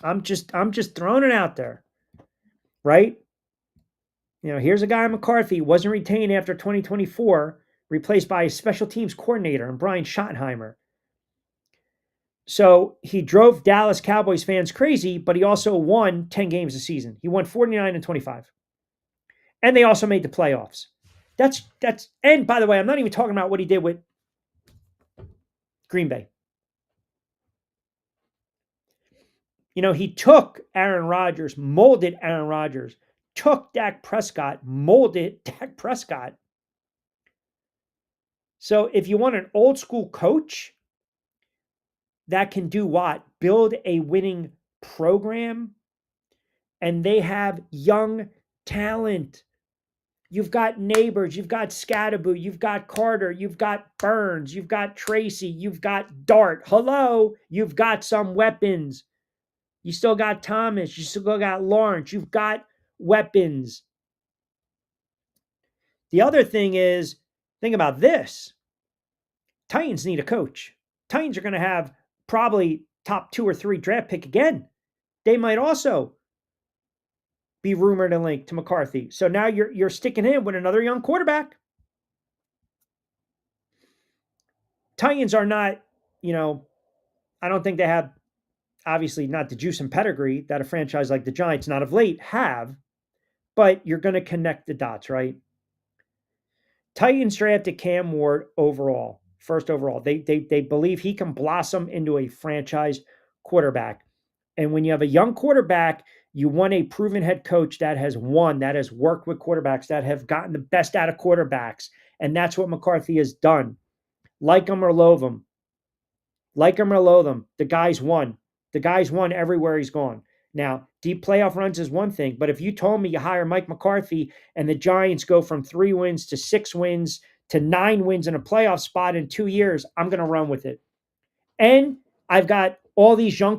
I'm just throwing it out there. Right? Here's a guy, McCarthy, wasn't retained after 2024, replaced by a special teams coordinator and Brian Schottenheimer. So he drove Dallas Cowboys fans crazy, but he also won 10 games a season. He won 49-25. And they also made the playoffs. And by the way, I'm not even talking about what he did with Green Bay. He took Aaron Rodgers, molded Aaron Rodgers, took Dak Prescott, molded Dak Prescott. So if you want an old school coach that can do what? Build a winning program, and they have young talent. You've got Neighbors, you've got Scatterboo, you've got Carter, you've got Burns, you've got Tracy, you've got Dart. Hello, you've got some weapons. You still got Thomas, you still got Lawrence, you've got weapons. The other thing is, think about this. Titans need a coach. Titans are going to have probably top 2 or 3 draft pick again. They might also be rumored and linked to McCarthy. So now you're sticking him with another young quarterback. Titans are not, I don't think they have, obviously not the juice and pedigree that a franchise like the Giants, not of late, have, but you're going to connect the dots, right? Titans drafted Cam Ward first overall. They believe he can blossom into a franchise quarterback. And when you have a young quarterback, you want a proven head coach that has won, that has worked with quarterbacks, that have gotten the best out of quarterbacks. And that's what McCarthy has done. Like him or loathe him. Like him or loathe him. The guy's won. The guy's won everywhere he's gone. Now, deep playoff runs is one thing, but if you told me you hire Mike McCarthy and the Giants go from 3 wins to 6 wins to 9 wins in a playoff spot in 2 years, I'm going to run with it. And I've got all these young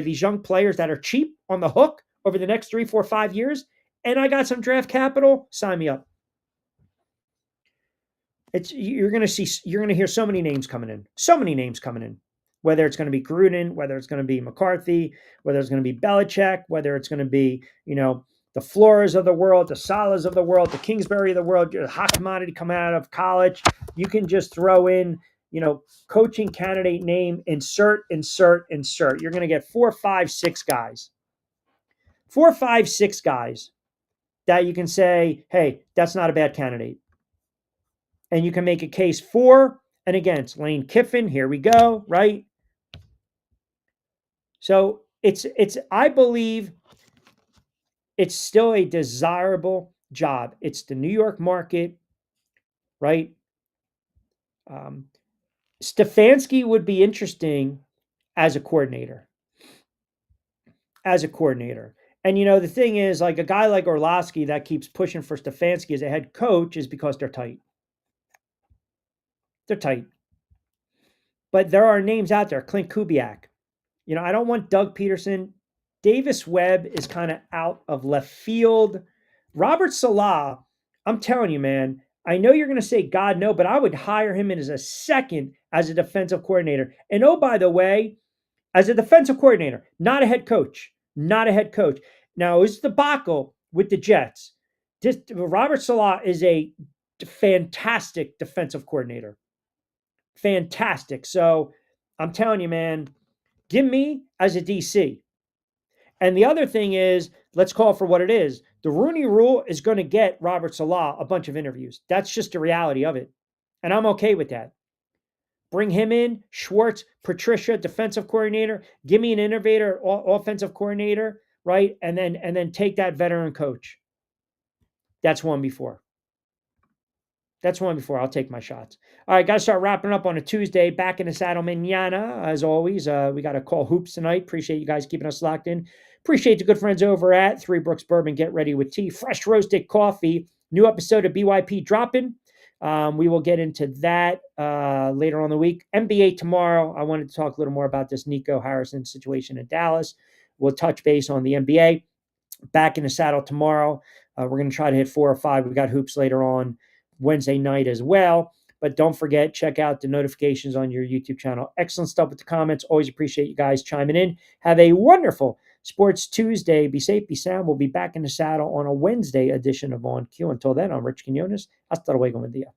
these young players that are cheap on the hook over the next 3, 4, 5 years, and I got some draft capital. Sign me up. You're going to hear so many names coming in. Whether it's going to be Gruden, whether it's going to be McCarthy, whether it's going to be Belichick, whether it's going to be, the Flores of the world, the Salas of the world, the Kingsbury of the world, your hot commodity coming out of college. You can just throw in, coaching candidate name, insert. You're going to get 4, 5, 6 guys. 4, 5, 6 guys that you can say, hey, that's not a bad candidate. And you can make a case for and against. Lane Kiffin, here we go, right? So I believe it's still a desirable job. It's the New York market, right? Stefanski would be interesting as a coordinator. And the thing is, like a guy like Orlovsky that keeps pushing for Stefanski as a head coach is because they're tight. They're tight. But there are names out there. Clint Kubiak. I don't want Doug Peterson. Davis Webb is kind of out of left field. Robert Salah, I'm telling you, man, I know you're going to say, God, no, but I would hire him in as a second as a defensive coordinator. And oh, by the way, as a defensive coordinator, not a head coach. Now, it's the debacle with the Jets. Robert Salah is a fantastic defensive coordinator. Fantastic. So I'm telling you, man, give me as a DC. And the other thing is, let's call it for what it is. The Rooney Rule is going to get Robert Salah a bunch of interviews. That's just the reality of it. And I'm okay with that. Bring him in, Schwartz, Patricia, defensive coordinator. Give me an innovator, offensive coordinator, right? And then take that veteran coach. That's one before. I'll take my shots. All right, got to start wrapping up on a Tuesday. Back in the saddle mañana, as always. We got to call hoops tonight. Appreciate you guys keeping us locked in. Appreciate the good friends over at Three Brooks Bourbon. Get ready with tea. Fresh roasted coffee. New episode of BYP dropping. We will get into that later on in the week. NBA tomorrow. I wanted to talk a little more about this Nico Harrison situation in Dallas. We'll touch base on the NBA. Back in the saddle tomorrow. We're going to try to hit 4 or 5. We got hoops later on Wednesday night as well. But don't forget, check out the notifications on your YouTube channel. Excellent stuff with the comments. Always appreciate you guys chiming in. Have a wonderful Sports Tuesday. Be safe, be sound. We'll be back in the saddle on a Wednesday edition of On Cue. Until then, I'm Rich Quinones. Hasta luego, buen día.